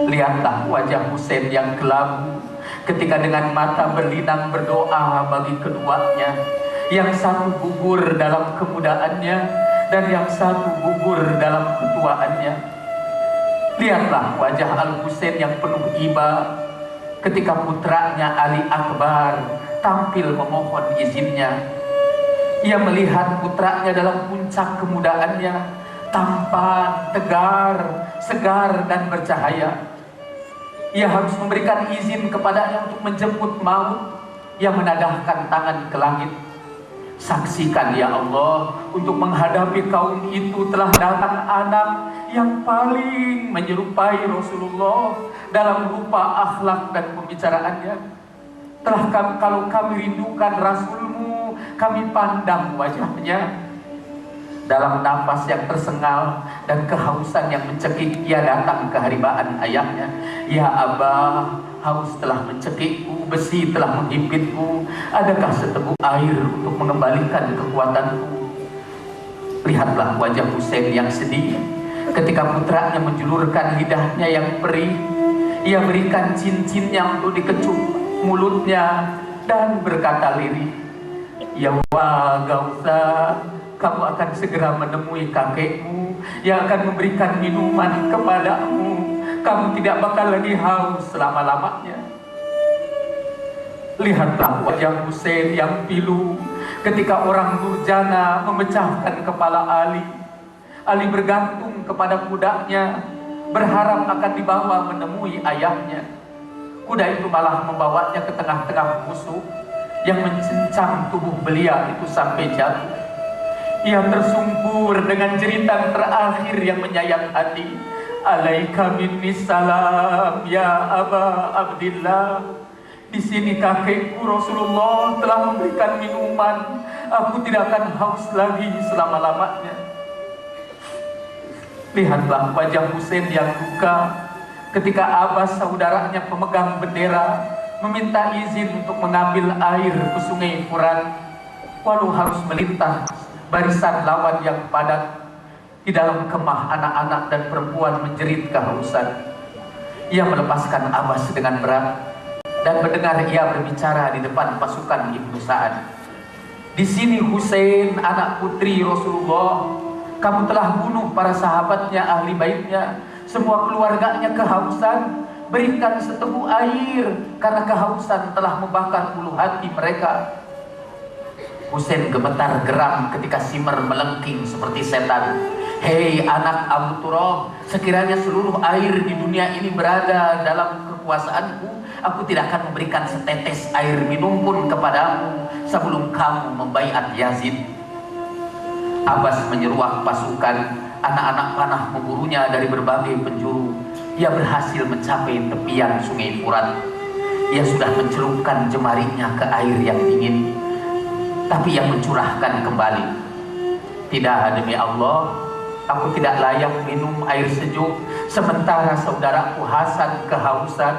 S1: Lihatlah wajah Husain yang kelabu ketika dengan mata berlinang berdoa bagi keduanya. Yang satu gugur dalam kemudaannya dan yang satu gugur dalam ketuaannya. Lihatlah wajah Al-Husain yang penuh iba ketika putranya Ali Akbar tampil memohon izinnya. Ia melihat putranya dalam puncak kemudaannya, tampan, tegar, segar dan bercahaya. Ia harus memberikan izin kepadanya untuk menjemput maut. Ia menadahkan tangan ke langit. "Saksikan ya Allah, untuk menghadapi kaum itu telah datang anak yang paling menyerupai Rasulullah dalam rupa akhlak dan pembicaraannya. Kalau kami rindukan Rasulmu, kami pandang wajahnya." Dalam nafas yang tersengal dan kehausan yang mencekik, ia datang ke haribaan ayahnya. "Ya Abah, haus telah mencekikku, besi telah menghimpitku. Adakah seteguk air untuk mengembalikan kekuatanku?" Lihatlah wajah Husain yang sedih ketika putranya menjulurkan lidahnya yang perih. Ia berikan cincinnya untuk dikecup mulutnya dan berkata lirih, "Ya Gausa, kamu akan segera menemui kakekmu yang akan memberikan minuman kepadamu. Kamu tidak bakal lagi haus selama-lamanya." Lihatlah wajah Husain yang pilu ketika orang durjana memecahkan kepala Ali. Ali bergantung kepada kudanya, berharap akan dibawa menemui ayahnya. Kuda itu malah membawanya ke tengah-tengah musuh yang mencincang tubuh belia itu sampai jatuh. Ia tersungkur dengan jeritan terakhir yang menyayat hati, "Alaika minni salam ya Aba Abdillah." Di sini kakekku Rasulullah telah memberikan minuman. Aku tidak akan haus lagi selama-lamanya. Lihatlah wajah Husain yang duka ketika Abbas, saudaranya pemegang bendera, meminta izin untuk mengambil air ke sungai Furat, walau harus melintas barisan lawan yang padat. Di dalam kemah anak-anak dan perempuan menjerit kehausan. Ia melepaskan Abbas dengan berat dan mendengar ia berbicara di depan pasukan Ibnu Sa'ad. "Di sini Husain, anak putri Rasulullah, kamu telah bunuh para sahabatnya, ahli baitnya, semua keluarganya kehausan. Berikan seteguk air karena kehausan telah membakar ulu hati mereka." Husain gemetar geram ketika Simar melengking seperti setan. "Hei anak Abu Turab, sekiranya seluruh air di dunia ini berada dalam kekuasaanku, aku tidak akan memberikan setetes air minum pun kepadamu sebelum kamu membaiat Yazid." Abbas menyeruak pasukan, anak-anak panah memburunya dari berbagai penjuru. Ia berhasil mencapai tepian sungai Furat. Ia sudah mencelupkan jemarinya ke air yang dingin, tapi yang mencurahkan kembali. "Tidak, demi Allah, aku tidak layak minum air sejuk sementara saudaraku Hasan kehausan."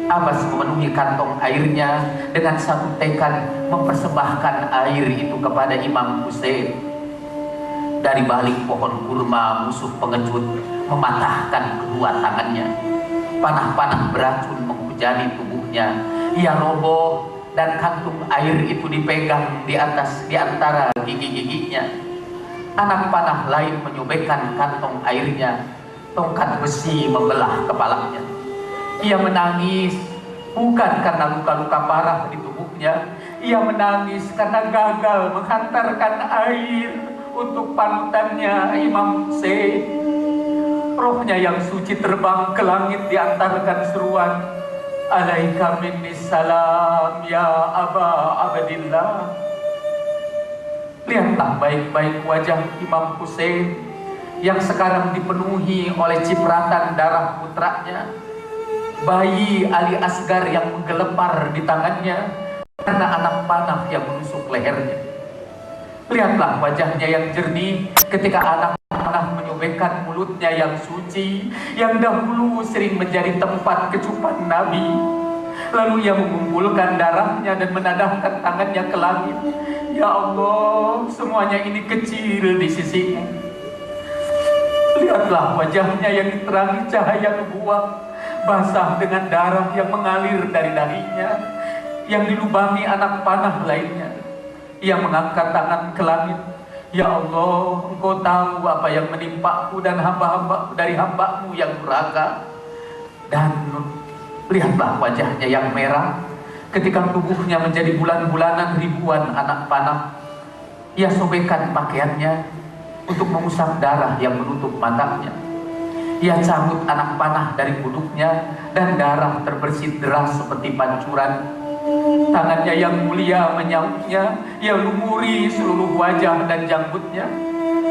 S1: Abbas memenuhi kantong airnya dengan satu tekad mempersembahkan air itu kepada Imam Husain. Dari balik pohon kurma, musuh pengecut mematahkan kedua tangannya. Panah-panah beracun menghujani tubuhnya. Ia roboh dan kantung air itu dipegang di antara gigi-giginya. Anak panah lain menyobekkan kantong airnya. Tongkat besi membelah kepalanya. Ia menangis bukan karena luka-luka parah di tubuhnya. Ia menangis karena gagal menghantarkan air untuk panutannya Imam Husain. Rohnya yang suci terbang ke langit diantarkan seruan, "Alaika minni salam ya Aba Abdillah." Lihatlah baik-baik wajah Imam Hussein yang sekarang dipenuhi oleh cipratan darah putranya, bayi Ali Asgar yang menggelepar di tangannya karena anak panah yang menusuk lehernya. Lihatlah wajahnya yang jernih ketika anak panah menyobekkan mulutnya yang suci, yang dahulu sering menjadi tempat kecupan Nabi. Lalu ia mengumpulkan darahnya dan menadahkan tangannya ke langit. Ya Allah, semuanya ini kecil di sisimu. Lihatlah wajahnya yang diterangi cahaya nubuwah, basah dengan darah yang mengalir dari dahinya, yang dilubangi anak panah lainnya. Ia mengangkat tangan ke langit. Ya Allah, Engkau tahu apa yang menimpaku dan hamba-hamba dari hamba-Mu yang durhaka. Dan lihatlah wajahnya yang merah ketika tubuhnya menjadi bulan-bulanan ribuan anak panah. Ia sobekkan pakaiannya untuk mengusap darah yang menutup matanya. Ia cabut anak panah dari kuduknya dan darah terbersit deras seperti pancuran. Tangannya yang mulia menyautnya, ia lumuri seluruh wajah dan janggutnya.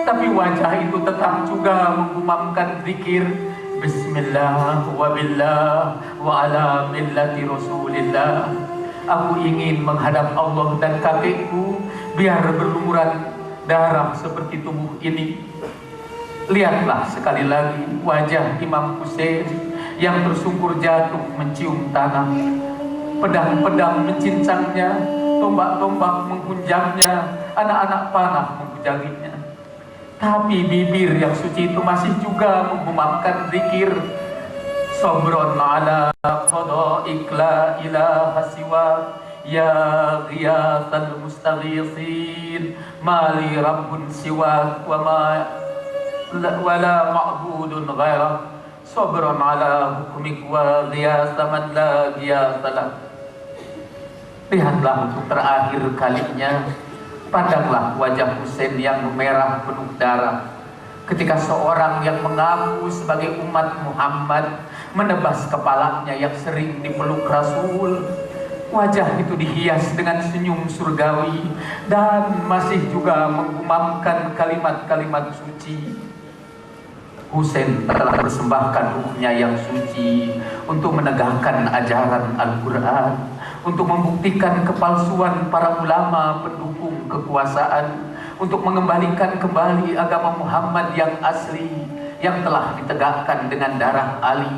S1: Tapi wajah itu tetap juga menggumamkan zikir, Bismillah wa billah wa ala millati Rasulillah. Aku ingin menghadap Allah dan kakekku biar berlumuran darah seperti tubuh ini. Lihatlah sekali lagi wajah Imam Hussein yang tersungkur jatuh mencium tanah. Pedang-pedang mencincangnya, tombak-tombak menghunjamnya, anak-anak panah menghujaminya. Tapi bibir yang suci itu masih juga menggumamkan zikir, Sabron ala qada'ik la ilaha siwa, ya ghiyathal mustaghisin, mali rabbun siwa wa la ma'budun ghairah. Sabron ala hukumik wa ghiyatha man la ghiyatha. Lihatlah untuk terakhir kalinya, pandanglah wajah Hussein yang merah penuh darah ketika seorang yang mengaku sebagai umat Muhammad menebas kepalanya yang sering dipeluk Rasul. Wajah itu dihias dengan senyum surgawi dan masih juga menggumamkan kalimat-kalimat suci. Hussein telah persembahkan ruhnya yang suci untuk menegakkan ajaran Al-Quran, untuk membuktikan kepalsuan para ulama pendukung kekuasaan, untuk mengembalikan kembali agama Muhammad yang asli yang telah ditegakkan dengan darah Ali,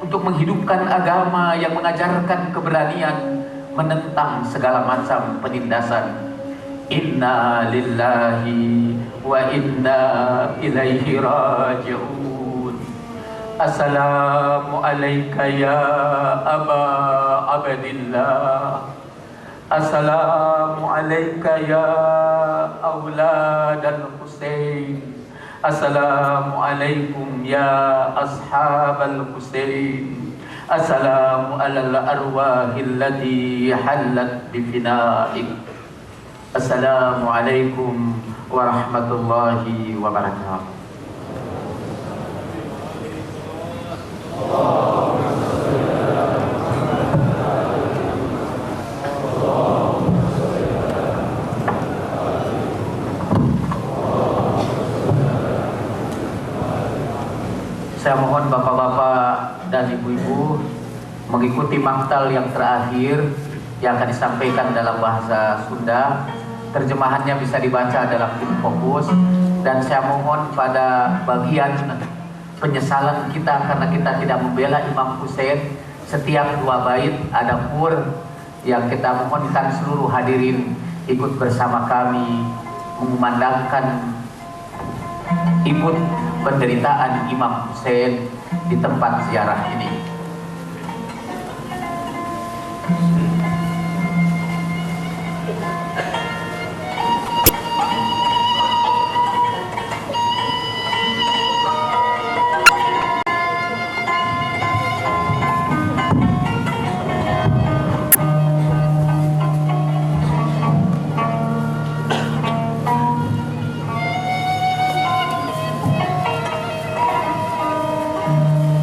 S1: untuk menghidupkan agama yang mengajarkan keberanian menentang segala macam penindasan. Inna lillahi wa inna ilaihi raji'un. Assalamu alayka ya Aba Abdillah. Assalamu alayka ya Aulad al-Husain. Assalamu alaikum ya Ashab al-Husain. Assalamu alal arwahil ladhi hallat bifina'ik. Assalamualaikum warahmatullahi wabarakatuh. Saya mohon bapak-bapak dan ibu-ibu mengikuti maktal yang terakhir yang akan disampaikan dalam bahasa Sunda. Terjemahannya bisa dibaca dalam tim fokus. Dan saya mohon pada bagian penyesalan kita karena kita tidak membela Imam Hussein, setiap 2 bait ada pur yang kita mohonkan seluruh hadirin ikut bersama kami mengumandangkan ikut penderitaan Imam Hussein di tempat ziarah ini.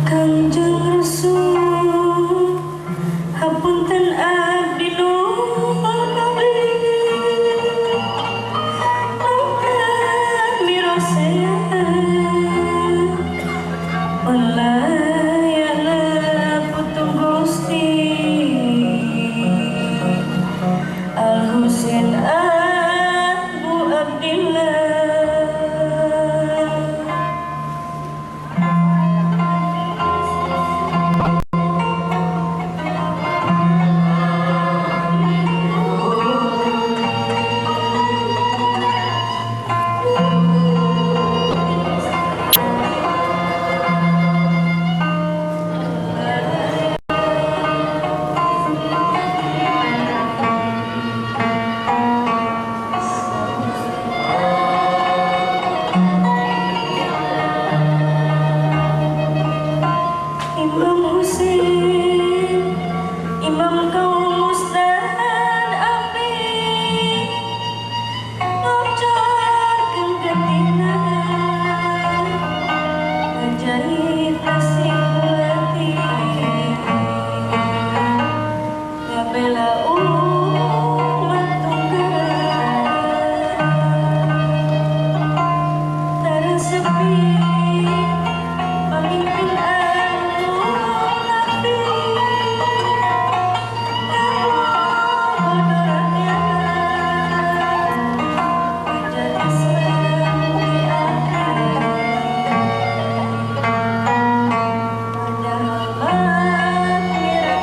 S6: Kanjeng Rasul, hapunten abdi nuhun abdi. jahit kasih hati ya bela umat tunggal tersepi pemimpin anu nabi bodohnya menjadi Islam di akhir pada malam merah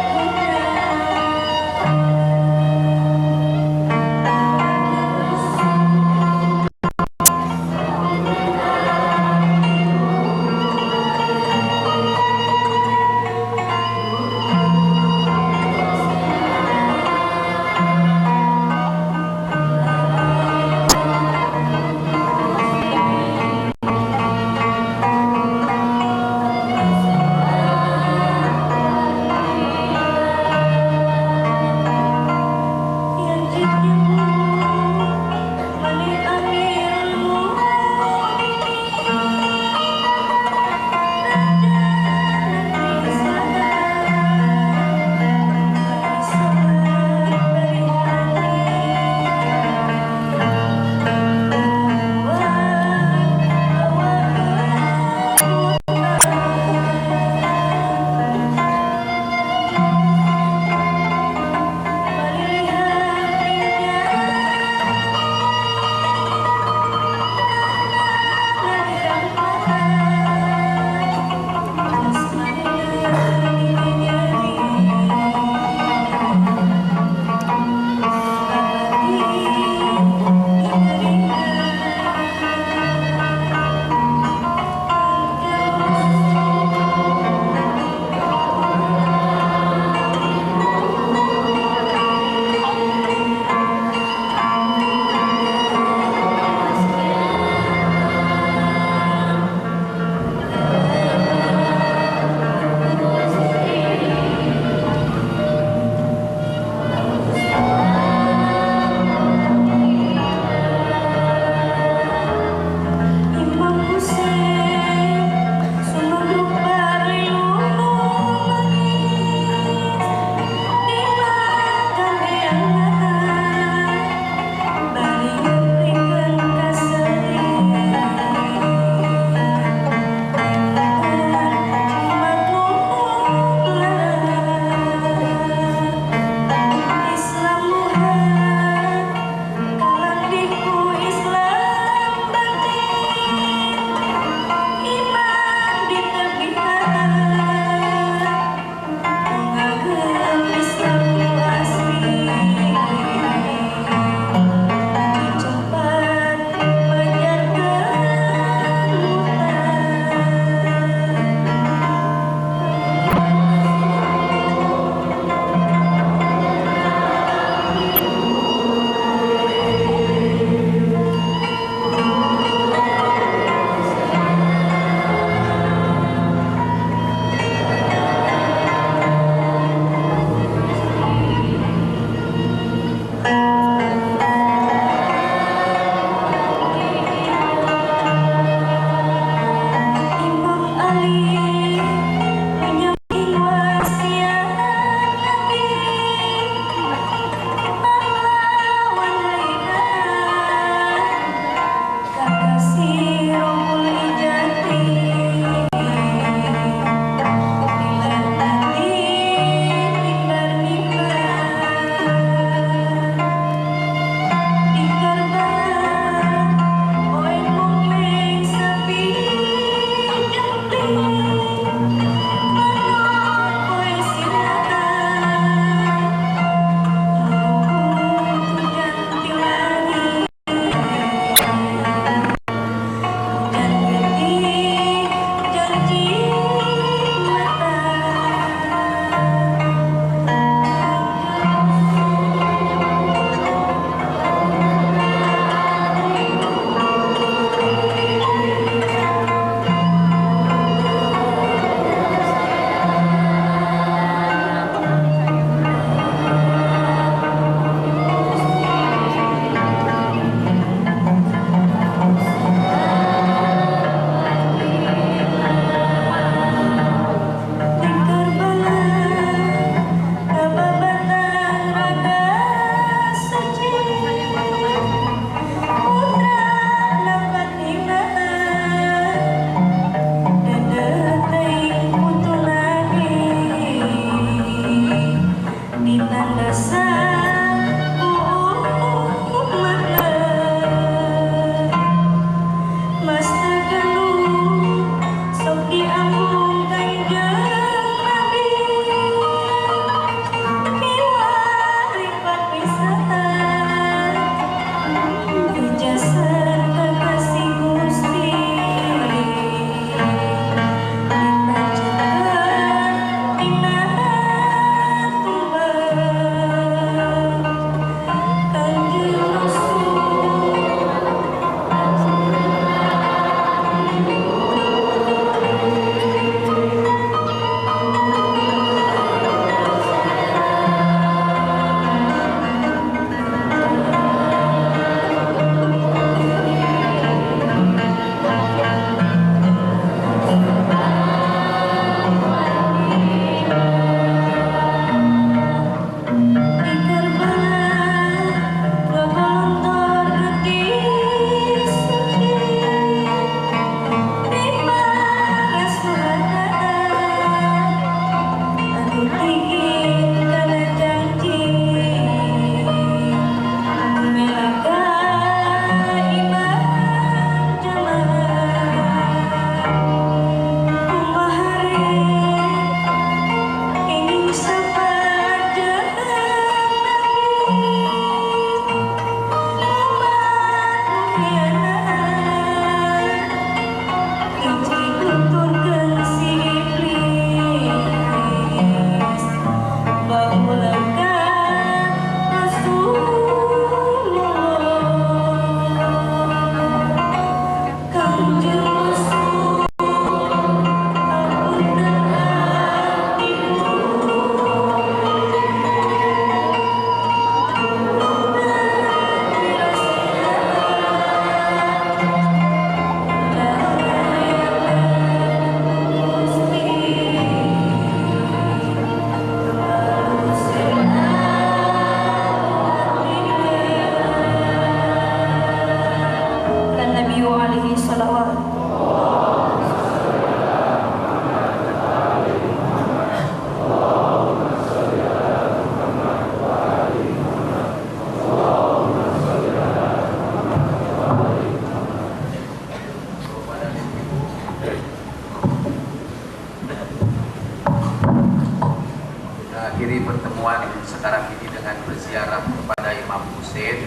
S1: mengakhiri pertemuan sekarang ini dengan berziarah kepada Imam Hussein.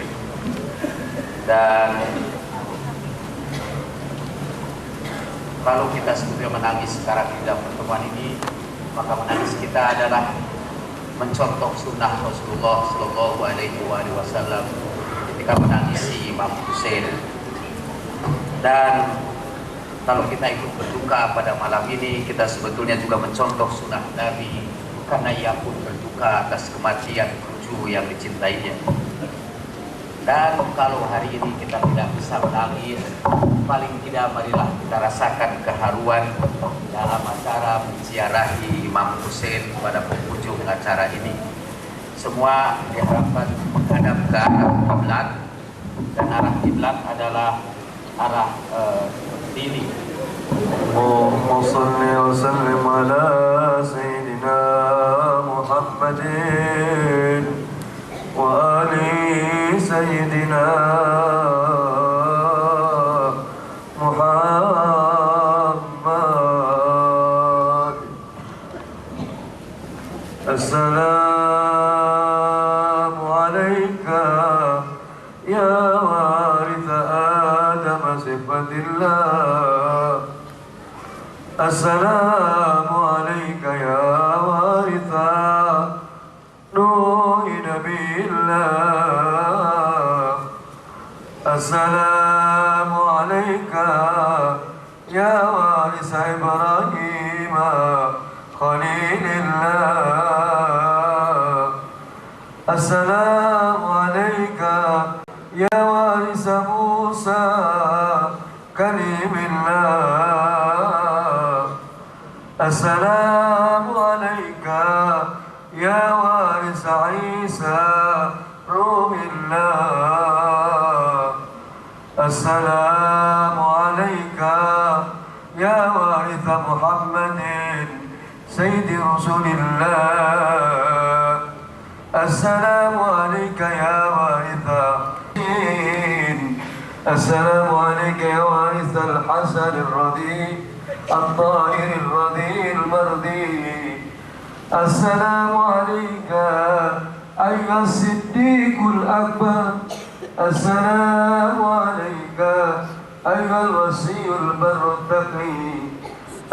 S1: Dan kalau kita sebetulnya menangis sekarang di dalam pertemuan ini, maka menangis kita adalah mencontoh sunnah Rasulullah Shallallahu Alaihi Wasallam ketika menangisi Imam Hussein. Dan kalau kita ikut berduka pada malam ini, kita sebetulnya juga mencontoh sunnah Nabi, karena ia pun berduka atas kematian cucu yang dicintainya. Dan kalau hari ini kita tidak bisa menangis, paling tidak marilah kita rasakan keharuan dalam acara menziarahi Imam Hussein pada penghujung acara ini. Semua diharapkan menghadap ke arah kiblat, dan arah kiblat adalah arah seperti ini.
S7: اللهم صل وسلم على سيدنا محمد وآل سيدنا محمد. السلام عليك يا وارث آدم صفة الله. السلام عليك يا وارث نوح نبي الله. السلام عليك يا وارث إبراهيم خليل الله. السلام عليك يا وارث موسى كليم الله. السلام عليك يا وارث عيسى روح الله. السلام عليك يا وارث محمد سيد رسول الله. السلام عليك يا وارث السلام عليك يا وارث الحسن الرضي الطاهر الرضي المرضي. السلام عليك أيها الصديق الأكبر. السلام عليك أيها الوصي البر التقي.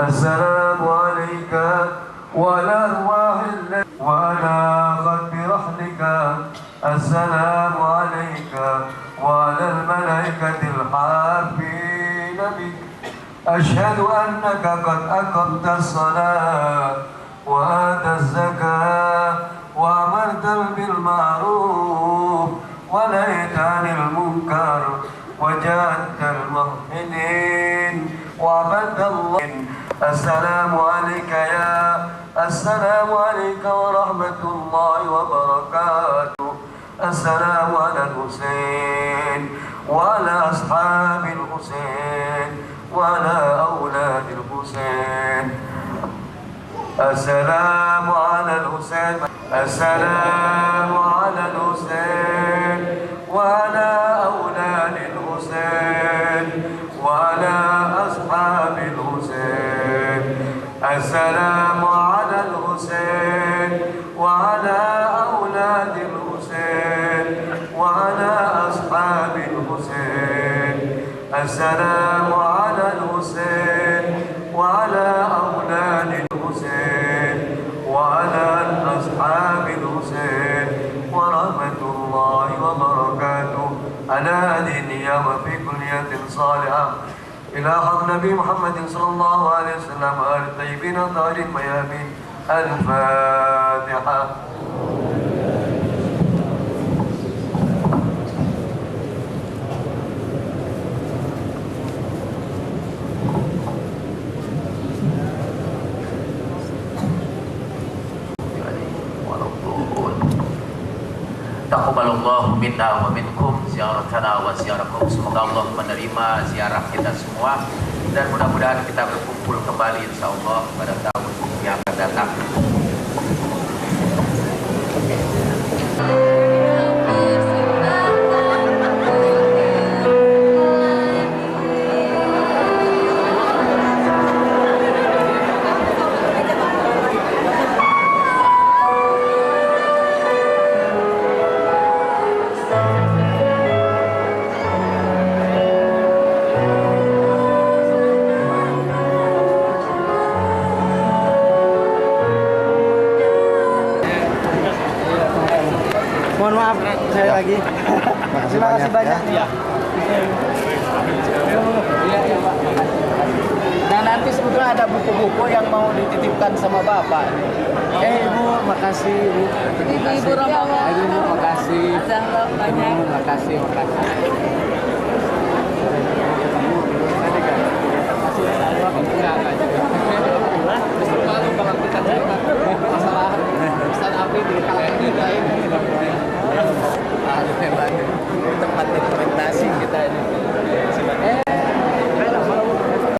S7: السلام عليك وعلى أرواح وعلى قلب رحلك. السلام عليك وعلى الملائكة الحافين بك. أشهد أنك قد أقمت الصلاة وآتى الزكاة وأمرت بالمعروف ونهيت عن المنكر وجاهدت المؤمنين وعبدت الله. السلام عليك السلام عليك ورحمة الله وبركاته. السلام على الحسين وعلى أصحاب الحسين وعلى أولاد الحسين. السلام على الحسين. السلام على الحسين وعلى أولاد الحسين وعلى أصحاب الحسين. السلام على الحسين وعلى أولاد الحسين وعلى أصحاب الحسين. السلام على الحسين وعلى أولاد الحسين وعلى أصحاب الحسين ورحمة الله وبركاته على دينية وفي كلية صالحة إلى حق نبي محمد صلى الله عليه وسلم وآل الطيبين الطاهرين الميامين. الفاتحة.
S1: Taqabbalallahu minna wa minkum ziyaratana wa ziyarakum. Semoga Allah menerima ziarah kita semua, dan mudah-mudahan kita berkumpul kembali insyaallah pada tahun yang akan datang.
S8: Mohon maaf saya lagi. Terima kasih banyak.
S1: Ya. Nah nanti sebetulnya ada buku-buku yang mau dititipkan sama Bapak.
S8: Ibu, makasih Ibu.
S6: Ibu Rombongan.
S8: Ibu, makasih.
S6: Banyak.
S8: Ibu, makasih.
S1: Malu kalau kita